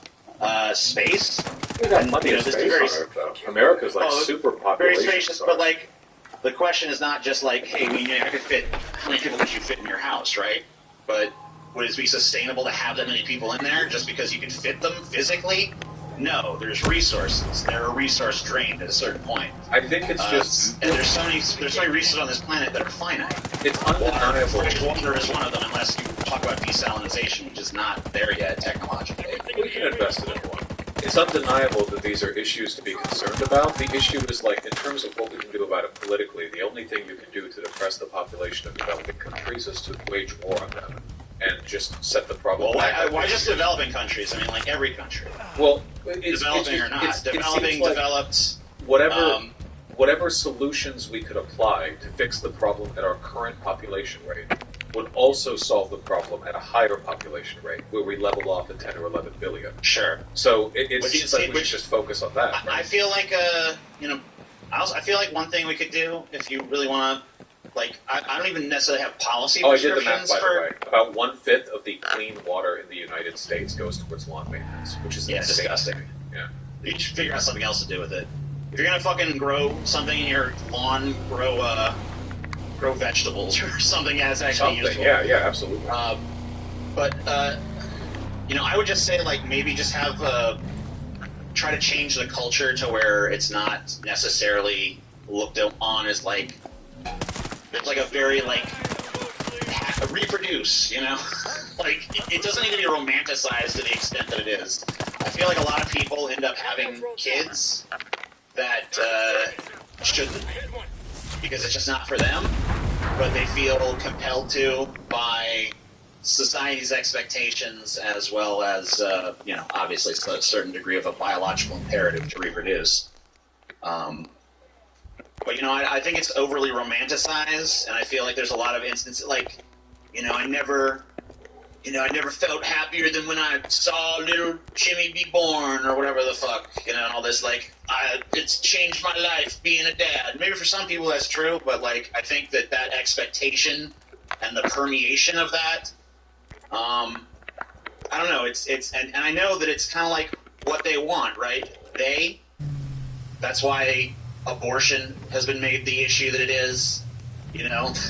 space. We got plenty of space on Earth, though. America's, like, super population. Very spacious, but, like, the question is not just like, hey, I could fit, how many people could you fit in your house, right? But would it be sustainable to have that many people in there just because you can fit them physically? No, there's resources. They're a resource drained at a certain point. I think it's just... And there's so many resources on this planet that are finite. It's undeniable. Fresh water is one of them, unless you talk about desalinization, which is not there yet technologically. We can invest in one. It's undeniable that these are issues to be concerned about. The issue is, like, in terms of what we can do about it politically, the only thing you can do to depress the population of developing countries is to wage war on them and just set the problem. Well, why just developing countries? I mean, like, every country. Well, developing or not. Developing, like developed. Whatever solutions we could apply to fix the problem at our current population rate would also solve the problem at a higher population rate, where we level off at 10 or 11 billion. Sure. So it seems like we should just focus on that. Right? I feel like, you know, I feel like one thing we could do, if you really want to, like, I don't even necessarily have policy prescriptions. I did the math, by the way. About 1/5 of the clean water in the United States goes towards lawn maintenance, which is insane. Disgusting. Yeah. You should figure out something else to do with it. If you're gonna fucking grow something in your lawn, grow vegetables or something that's actually useful. Yeah, absolutely. But you know, I would just say, like, maybe just have try to change the culture to where it's not necessarily looked on as like there's like a very like reproduce, you know, like it doesn't need to be romanticized to the extent that it is. I feel like a lot of people end up having kids that shouldn't, because it's just not for them, but they feel compelled to by society's expectations, as well as, obviously a certain degree of a biological imperative to reproduce. But, I think it's overly romanticized, and I feel like there's a lot of instances, like, I never felt happier than when I saw little Jimmy be born, or whatever the fuck, and all this, like, it's changed my life being a dad. Maybe for some people that's true, but, like, I think that expectation and the permeation of that, I don't know, and I know that it's kind of like what they want, right? That's why abortion has been made the issue that it is,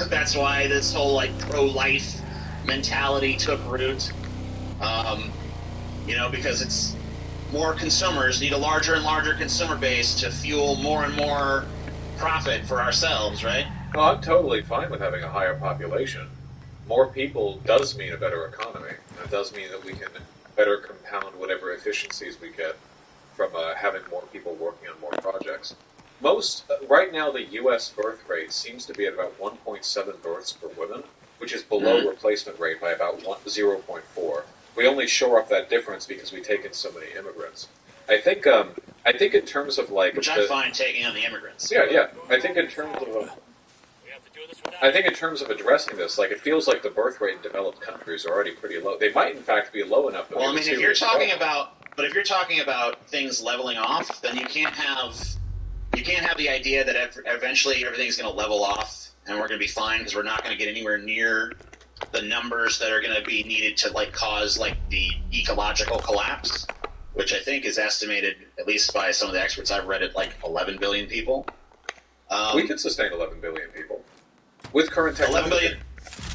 that's why this whole, like, pro-life mentality took root, because it's more consumers need a larger and larger consumer base to fuel more and more profit for ourselves, right? Oh, I'm totally fine with having a higher population. More people does mean a better economy. It does mean that we can better compound whatever efficiencies we get from having more people working on more projects. Right now, the U.S. birth rate seems to be at about 1.7 births per woman, which is below replacement rate by about 0.4. We only shore up that difference because we take in so many immigrants. I think in terms of, like, which I find taking on the immigrants. Yeah. I think in terms of addressing this, like, it feels like the birth rate in developed countries are already pretty low. They might, in fact, be low enough. Well, I mean, if you're talking about things leveling off, then you can't have the idea that eventually everything's going to level off and we're going to be fine because we're not going to get anywhere near the numbers that are going to be needed to, like, cause, like, the ecological collapse, which I think is estimated, at least by some of the experts I've read, at like 11 billion people. We could sustain 11 billion people with current technology.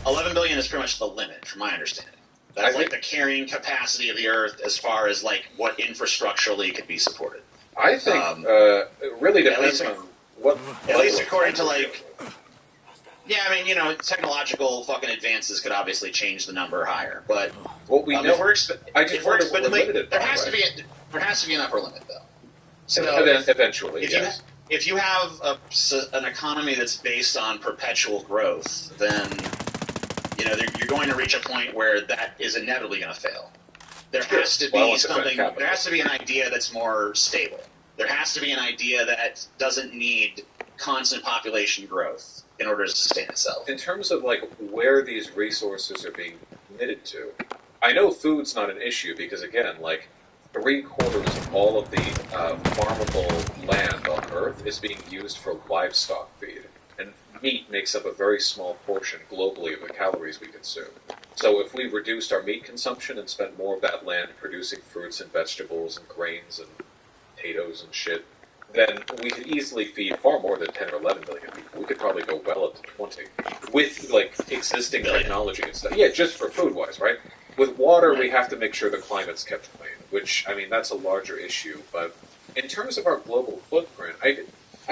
11 billion is pretty much the limit, from my understanding. That's like the carrying capacity of the Earth as far as, like, what infrastructurally could be supported. I think it really depends on what. At least according to, like. Yeah, I mean, technological fucking advances could obviously change the number higher, but what we know, there has to be an upper limit, though. So eventually, if you have an economy that's based on perpetual growth, then you're going to reach a point where that is inevitably going to fail. There has to be something. There has to be an idea that's more stable. There has to be an idea that doesn't need constant population growth in order to sustain itself. In terms of, like, where these resources are being committed to, I know food's not an issue because, again, like, 3/4 of all of the farmable land on Earth is being used for livestock feed, and meat makes up a very small portion globally of the calories we consume. So if we reduced our meat consumption and spent more of that land producing fruits and vegetables and grains and potatoes and shit, then we could easily feed far more than 10 or 11 million people. We could probably go well up to 20 with, like, existing technology and stuff. Yeah, just for food-wise, right? With water, we have to make sure the climate's kept clean, which, I mean, that's a larger issue. But in terms of our global footprint, I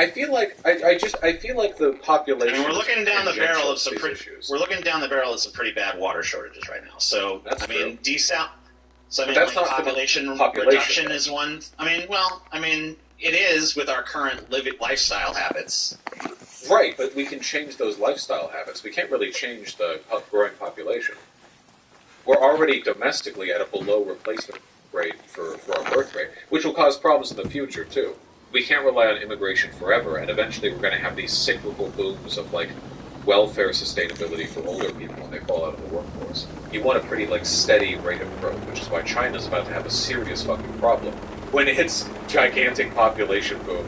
feel like the population. I mean, we're looking down the barrel of some pretty bad water shortages right now. So that's population reduction is one. I mean, it is with our current lifestyle habits. Right, but we can change those lifestyle habits. We can't really change the growing population. We're already domestically at a below replacement rate for our birth rate, which will cause problems in the future, too. We can't rely on immigration forever, and eventually we're going to have these cyclical booms of, like, welfare sustainability for older people when they fall out of the workforce. You want a pretty, like, steady rate of growth, which is why China's about to have a serious fucking problem when its gigantic population boom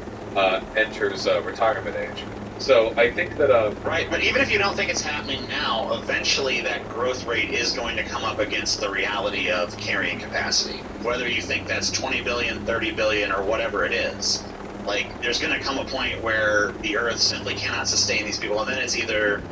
enters retirement age. So I think that... Right, but even if you don't think it's happening now, eventually that growth rate is going to come up against the reality of carrying capacity. Whether you think that's 20 billion, 30 billion, or whatever it is. Like, there's going to come a point where the Earth simply cannot sustain these people, and then it's either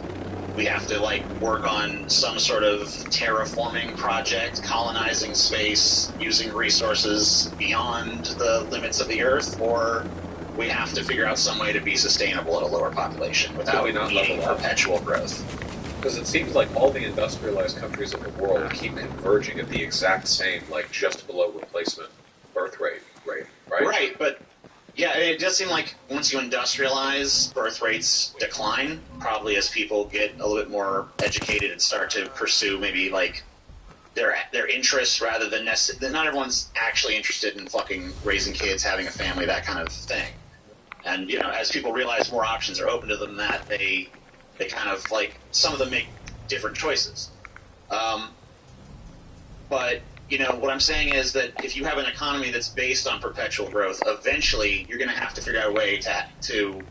we have to, like, work on some sort of terraforming project, colonizing space, using resources beyond the limits of the Earth, or we have to figure out some way to be sustainable at a lower population without needing perpetual growth. Because it seems like all the industrialized countries in the world keep converging at the exact same, like, just below replacement birth rate, right? Right, but... Yeah, it does seem like once you industrialize, birth rates decline, probably as people get a little bit more educated and start to pursue maybe like their interests rather than not everyone's actually interested in fucking raising kids, having a family, that kind of thing. And as people realize more options are open to them, that they kind of like some of them make different choices. But what I'm saying is that if you have an economy that's based on perpetual growth, eventually you're going to have to figure out a way to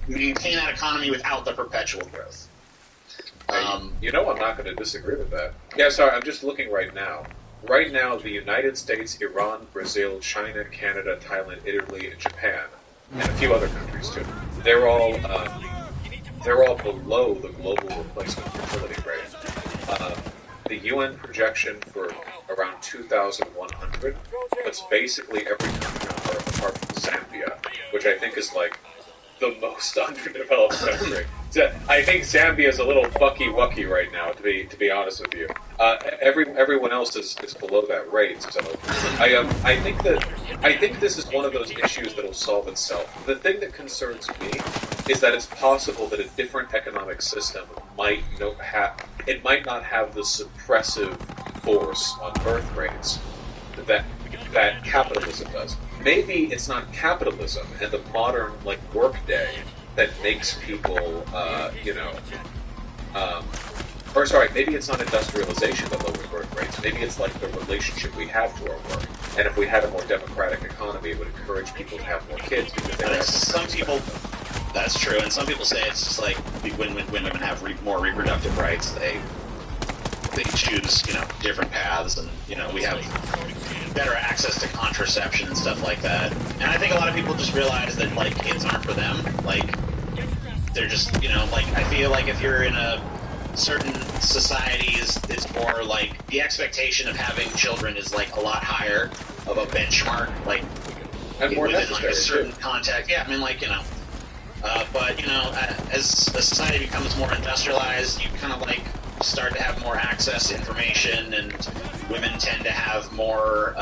maintain that economy without the perpetual growth. I'm not going to disagree with that. Yeah, sorry, I'm just looking right now. Right now, the United States, Iran, Brazil, China, Canada, Thailand, Italy, and Japan, and a few other countries too. They're all below the global replacement fertility rate. The UN projection for around 2,100, that's basically every country on Earth apart from Zambia, which I think is like the most underdeveloped country. I think Zambia is a little bucky-wucky right now, to be honest with you. Everyone else is below that rate. So I think this is one of those issues that will solve itself. The thing that concerns me is that it's possible that a different economic system might not have the suppressive force on birth rates that capitalism does. Maybe it's not capitalism and the modern workday that makes people, maybe it's not industrialization that lowers birth rates. Maybe it's like the relationship we have to our work. And if we had a more democratic economy, it would encourage people to have more kids because they have some people. That's true, and some people say it's just like when women have more reproductive rights, they choose different paths, and we have better access to contraception and stuff like that. And I think a lot of people just realize that kids aren't for them. They're just I feel like if you're in a certain societies, it's more like the expectation of having children is a lot higher of a benchmark, and more within necessary, a certain context. Yeah, I mean but as the society becomes more industrialized, you kind of start to have more access to information, and women tend to have more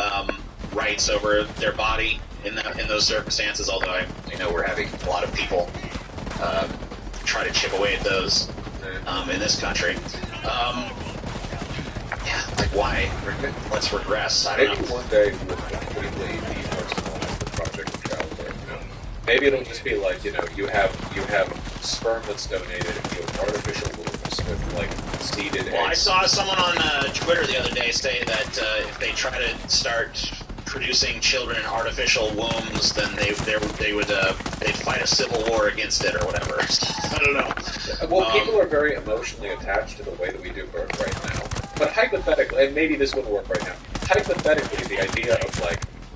rights over their body in those circumstances. Although I know we're having a lot of people try to chip away at those in this country. Why? Let's regress. I don't know. Maybe one day we'll completely depersonalize the project of childbirth. Maybe it'll just be you have sperm that's donated, and you have artificial wombs with seeded eggs. Well, I saw someone on Twitter the other day say that if they try to start producing children in artificial wombs, then they'd fight a civil war against it or whatever. I don't know. Well, people are very emotionally attached to the way that we do birth right now. But hypothetically, and maybe this wouldn't work right now, hypothetically, the idea of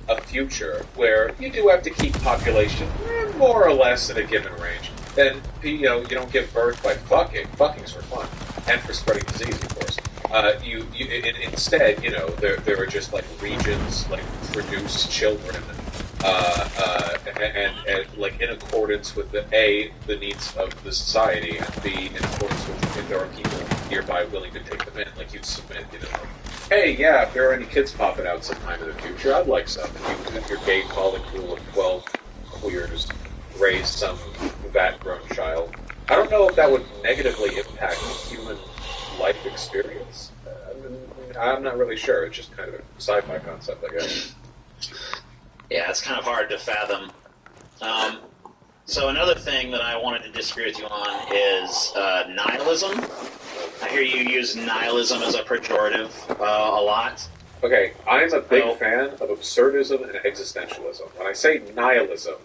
a future where you do have to keep population more or less in a given range, then you don't give birth by fucking. Fucking's for fun and for spreading disease, of course. Instead, there are just regions produce children, and in accordance with the needs of the society, and B, in accordance with if there are people nearby willing to take them in. You'd submit, hey, yeah, if there are any kids popping out sometime in the future, I'd like some. If your gay calling pool of 12 queers raise some vat-grown child. I don't know if that would negatively impact human life experience. I'm not really sure. It's just kind of a sci-fi concept, I guess. Yeah, it's kind of hard to fathom. So another thing that I wanted to disagree with you on is nihilism. I hear you use nihilism as a pejorative a lot. Okay, I'm a big fan of absurdism and existentialism. When I say nihilism,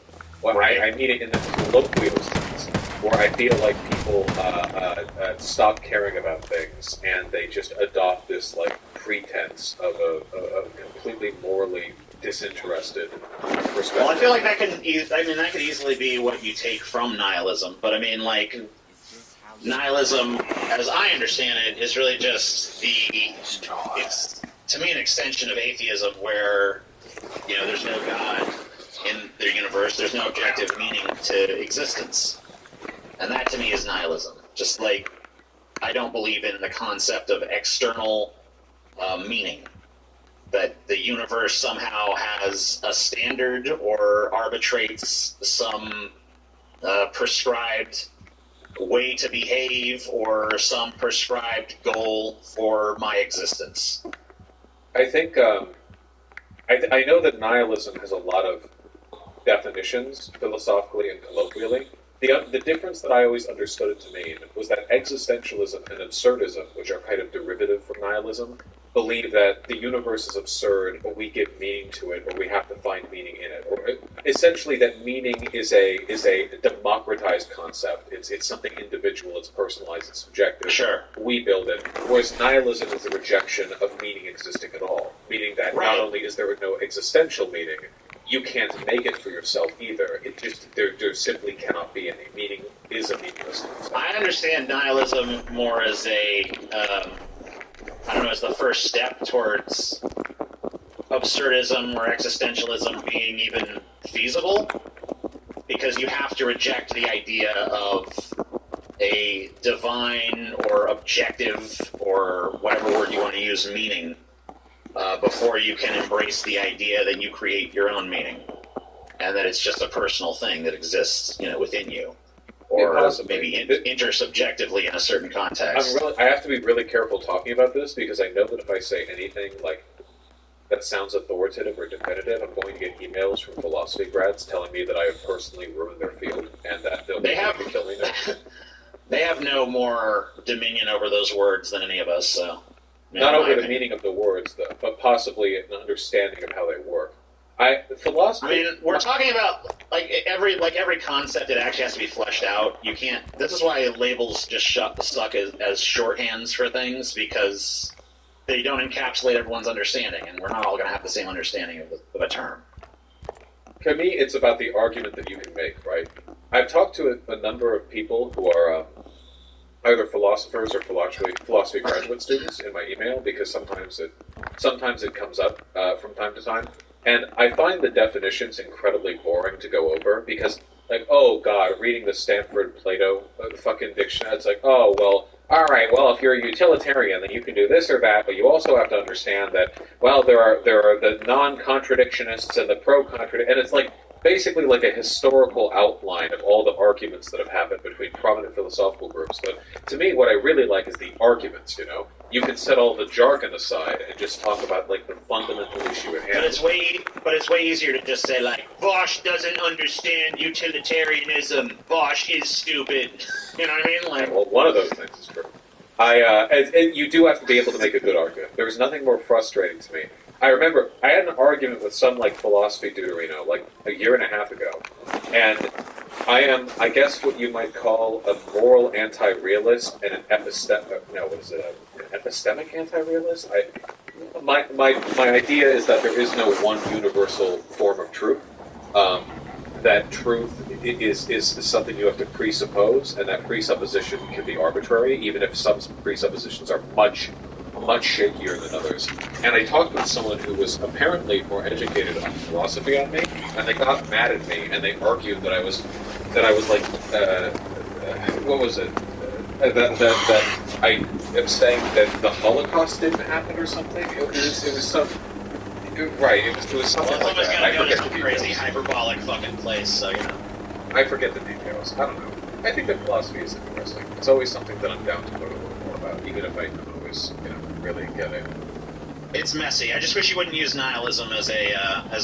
I mean it in the colloquial sense, where I feel like people stop caring about things and they just adopt this pretense of a completely morally disinterested perspective. Well, I feel like that could easily be what you take from nihilism, but I mean nihilism, as I understand it, is really just it's to me an extension of atheism, where there's no God in the universe, there's no objective meaning to existence, and that to me is nihilism. Just I don't believe in the concept of external meaning. that the universe somehow has a standard or arbitrates some prescribed way to behave or some prescribed goal for my existence. I think I know that nihilism has a lot of definitions, philosophically and colloquially. The difference that I always understood it to mean was that existentialism and absurdism, which are kind of derivative from nihilism, believe that the universe is absurd, or we give meaning to it, or we have to find meaning in it, or essentially that meaning is a democratized concept. It's something individual, it's personalized, it's subjective. Sure. We build it. Whereas nihilism is the rejection of meaning existing at all, meaning that not only is there no existential meaning, you can't make it for yourself either. It just there simply cannot be any. Meaning is a meaningless concept. I understand nihilism more as as the first step towards absurdism or existentialism being even feasible, because you have to reject the idea of a divine or objective or whatever word you want to use, meaning, before you can embrace the idea that you create your own meaning, and that it's just a personal thing that exists, within you, or maybe intersubjectively in a certain context. I have to be really careful talking about this, because I know that if I say anything like that sounds authoritative or definitive, I'm going to get emails from philosophy grads telling me that I have personally ruined their field and that they'll be able to kill me now. They have no more dominion over those words than any of us, so... Not over the meaning of the words, though, but possibly an understanding of how they work. Philosophy... we're talking about, every concept, it actually has to be fleshed out. You can't... This is why labels just suck as shorthands for things, because they don't encapsulate everyone's understanding, and we're not all going to have the same understanding of a term. To me, it's about the argument that you can make, right? I've talked to a number of people who are... either philosophers or philosophy graduate students in my email, because sometimes it comes up from time to time, and I find the definitions incredibly boring to go over, because oh god, reading the Stanford Plato fucking dictionary, it's all right, if you're a utilitarian, then you can do this or that, but you also have to understand that there are the non-contradictionists and the pro-contradict, and it's basically like a historical outline of all the arguments that have happened between prominent philosophical groups. But to me, what I really like is the arguments, You can set all the jargon aside and just talk about, the fundamental issue at hand. But it's way easier to just say, Bosch doesn't understand utilitarianism. Bosch is stupid. You know what I mean? Well, one of those things is true. You do have to be able to make a good argument. There was nothing more frustrating to me. I remember I had an argument with some philosophy deuterino a year and a half ago, and I am, I guess, what you might call a moral anti-realist and an epistemic anti-realist. My idea is that there is no one universal form of truth. That truth is something you have to presuppose, and that presupposition can be arbitrary, even if some presuppositions are much shakier than others. And I talked with someone who was apparently more educated on philosophy than me, and they got mad at me, and they argued that I was what was it? That I am saying that the Holocaust didn't happen or something. It was some. Right, it was something like that. I forget the details. Crazy hyperbolic fucking place, so I forget the details. I don't know. I think that philosophy is interesting. It's always something that I'm down to learn a little more about, even if I don't always, really get it. It's messy. I just wish you wouldn't use nihilism as a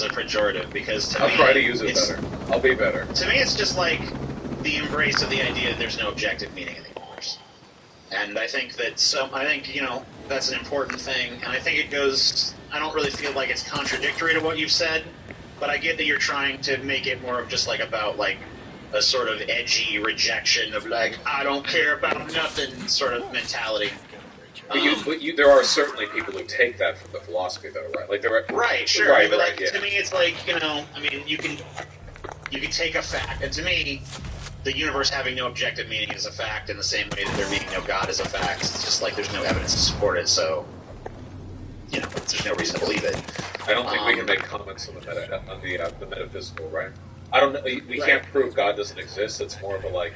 pejorative, because to me... I'll try to use it better. I'll be better. To me, it's just the embrace of the idea that there's no objective meaning in the universe. And I think that's an important thing, and I think it goes... I don't really feel like it's contradictory to what you've said, but I get that you're trying to make it more of just about a sort of edgy rejection of I don't care about nothing sort of mentality. But there are certainly people who take that from the philosophy, though, right? Right, sure. Right, but yeah. To me, it's you can take a fact, and to me, the universe having no objective meaning is a fact in the same way that there being no God is a fact. It's just there's no evidence to support it, so there's no reason to believe it. I don't think we can make comments on the metaphysical, right? I don't know. We can't prove God doesn't exist. It's more of a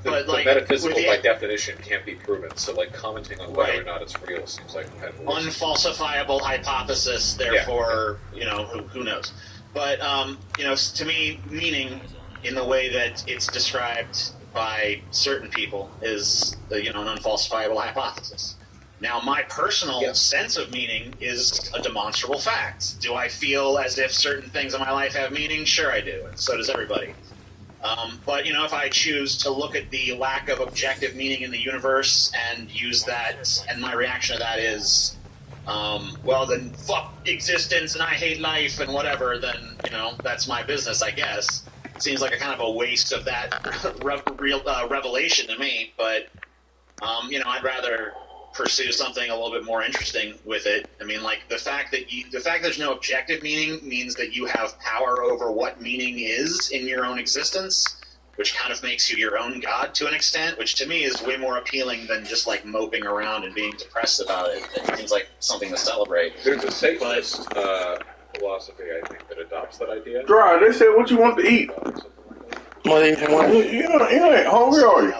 But the like metaphysical by definition can't be proven. So like commenting on whether or not it's real seems like unfalsifiable hypothesis. Therefore, who knows? But to me, meaning in the way that it's described by certain people is an unfalsifiable hypothesis. Now, my personal sense of meaning is a demonstrable fact. Do I feel as if certain things in my life have meaning? Sure, I do, and so does everybody. But if I choose to look at the lack of objective meaning in the universe and use that, and my reaction to that is, well, then fuck existence and I hate life and whatever, then, that's my business, I guess. It seems like a kind of a waste of that revelation to me, but, I'd rather pursue something a little bit more interesting with it. I mean, like, the fact that there's no objective meaning means that you have power over what meaning is in your own existence, which kind of makes you your own god to an extent, which to me is way more appealing than just, like, moping around and being depressed about it. It seems like something to celebrate. There's a Satanist philosophy, I think, that adopts that idea. Dry, they said what you want to eat. What you ain't hungry, are you?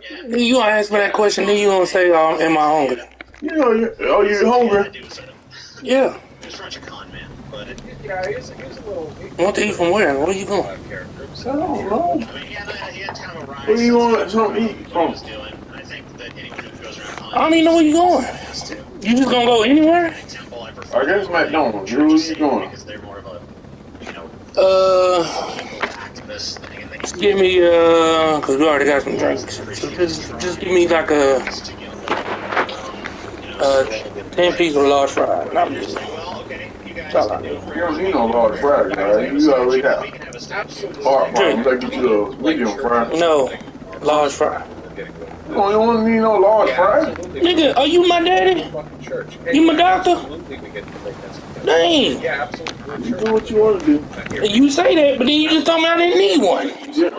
Yeah. You gonna ask me that question, then you gonna say, am I hungry? Are you hungry? Yeah. Just such a con man, but he's a little. Want to eat from where? Where you going? I don't know. I mean, he had kind of a rise. Where you want something to eat from? I think that anyone who goes around I don't even know where you going. You just gonna go anywhere? I guess McDonald's. Where you going? Because they're more of a, activist thing. Give me, cause we already got some drinks. So just give me like a 10-piece with large fries. Not just. You don't need no large fries, man. You already have. Like get you a medium fry. No, large fry. You don't need no large fries. Nigga, are you my daddy? You my doctor? Dang. Yeah, absolutely. You do what you want to do. You say that, but then you just told me I didn't need one. Yeah.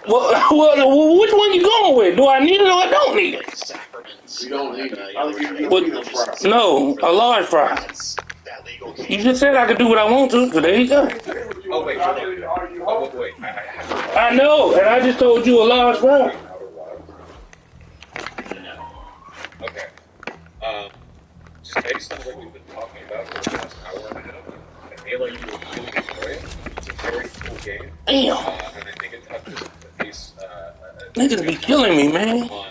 Well, which one you going with? Do I need it or I don't need it? You don't need it. I'll give you a medium fry. No, a large fry. You just said I could do what I want to, so there you go. Oh, wait. I know, and I just told you a large fry. Okay. Just based on what we've been talking about for the past hour and a half, I feel like you would really enjoy it. It's a very cool game. Damn. And I think it touches these niggas be killing me, man. on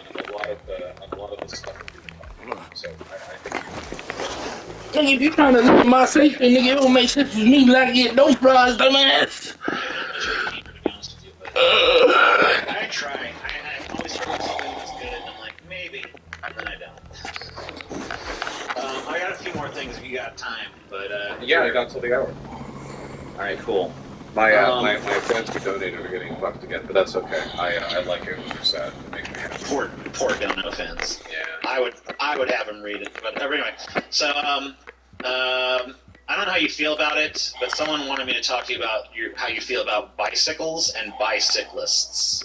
a lot of the stuff that we've been talking about. So I think Nigga, if you trying to limit my safety, nigga, it don't make sense for me to not get those fries, dumbass. I try. I always try something that's good, and I'm like, maybe, and then I don't. I got a few more things if you got time, but yeah, I got till the hour. All right, cool. My friends who donated are getting fucked again, but that's okay. I like it when they're sad. It makes me happy. Poor Dono fans. Yeah. I would have him read it, but anyway. So I don't know how you feel about it, but someone wanted me to talk to you about how you feel about bicycles and bicyclists,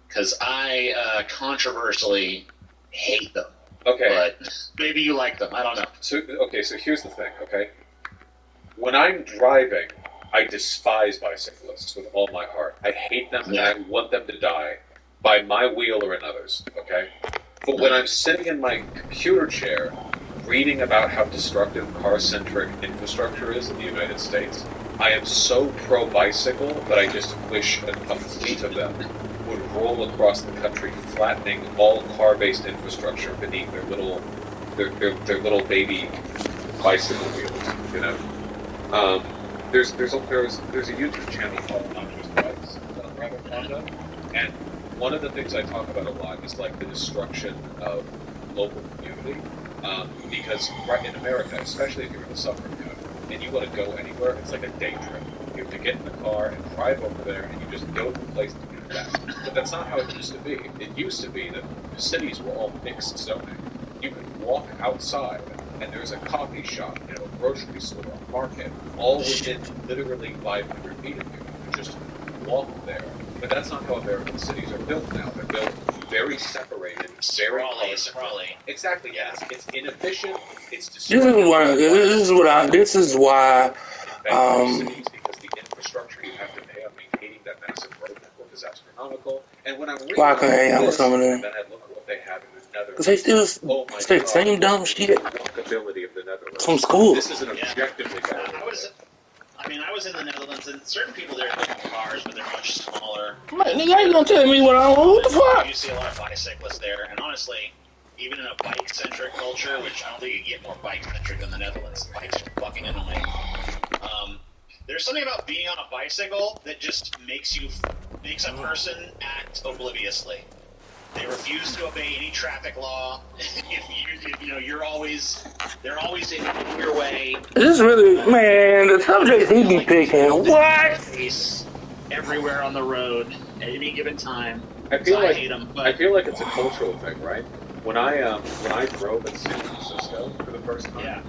because I controversially hate them. Okay. But maybe you like them. I don't know. So here's the thing. Okay. When I'm driving, I despise bicyclists with all my heart. I hate them and I want them to die by my wheel or another's, okay? But when I'm sitting in my computer chair reading about how destructive car-centric infrastructure is in the United States, I am so pro-bicycle that I just wish a fleet of them would roll across the country, flattening all car-based infrastructure beneath their little baby bicycle wheels, you know? There's a YouTube channel called Not Just Bikes that I'm rather fond of, and one of the things I talk about a lot is like the destruction of local community, because right in America, especially if you're in the suburbs, and you want to go anywhere, it's like a day trip. You have to get in the car and drive over there, and you just go to the place to do that. But that's not how it used to be. It used to be that the cities were all mixed zoning. You could walk outside, and there's a coffee shop, a grocery store, a market, all within literally 500 feet of you. You just walk there. But that's not how American cities are built now. They're built very separated, very sprawly. Exactly. Yeah. It's inefficient. It's This is why. cities because the infrastructure you have to pay on maintaining that massive road network is is astronomical. And when I'm reading Why I couldn't hang out with some of them? and then I look at what they have in the Netherlands. Cause they still say the same dumb shit Walkability of the Netherlands. from school. This is an objectively better. I was in the Netherlands, and certain people there have cars, but they're much smaller. Man, nigga, ain't gonna tell me what I want. What the fuck? You see a lot of bicyclists there, and honestly, even in a bike-centric culture, which I don't think you get more bike-centric than the Netherlands. Bikes are fucking annoying. There's something about being on a bicycle that just makes a person act obliviously. They refuse to obey any traffic law. They're always in your way. This is really, man, the subject he be picking. What? Everywhere on the road at any given time. I feel I like hate them, I feel like it's a cultural thing, right? When I drove in San Francisco for the first time,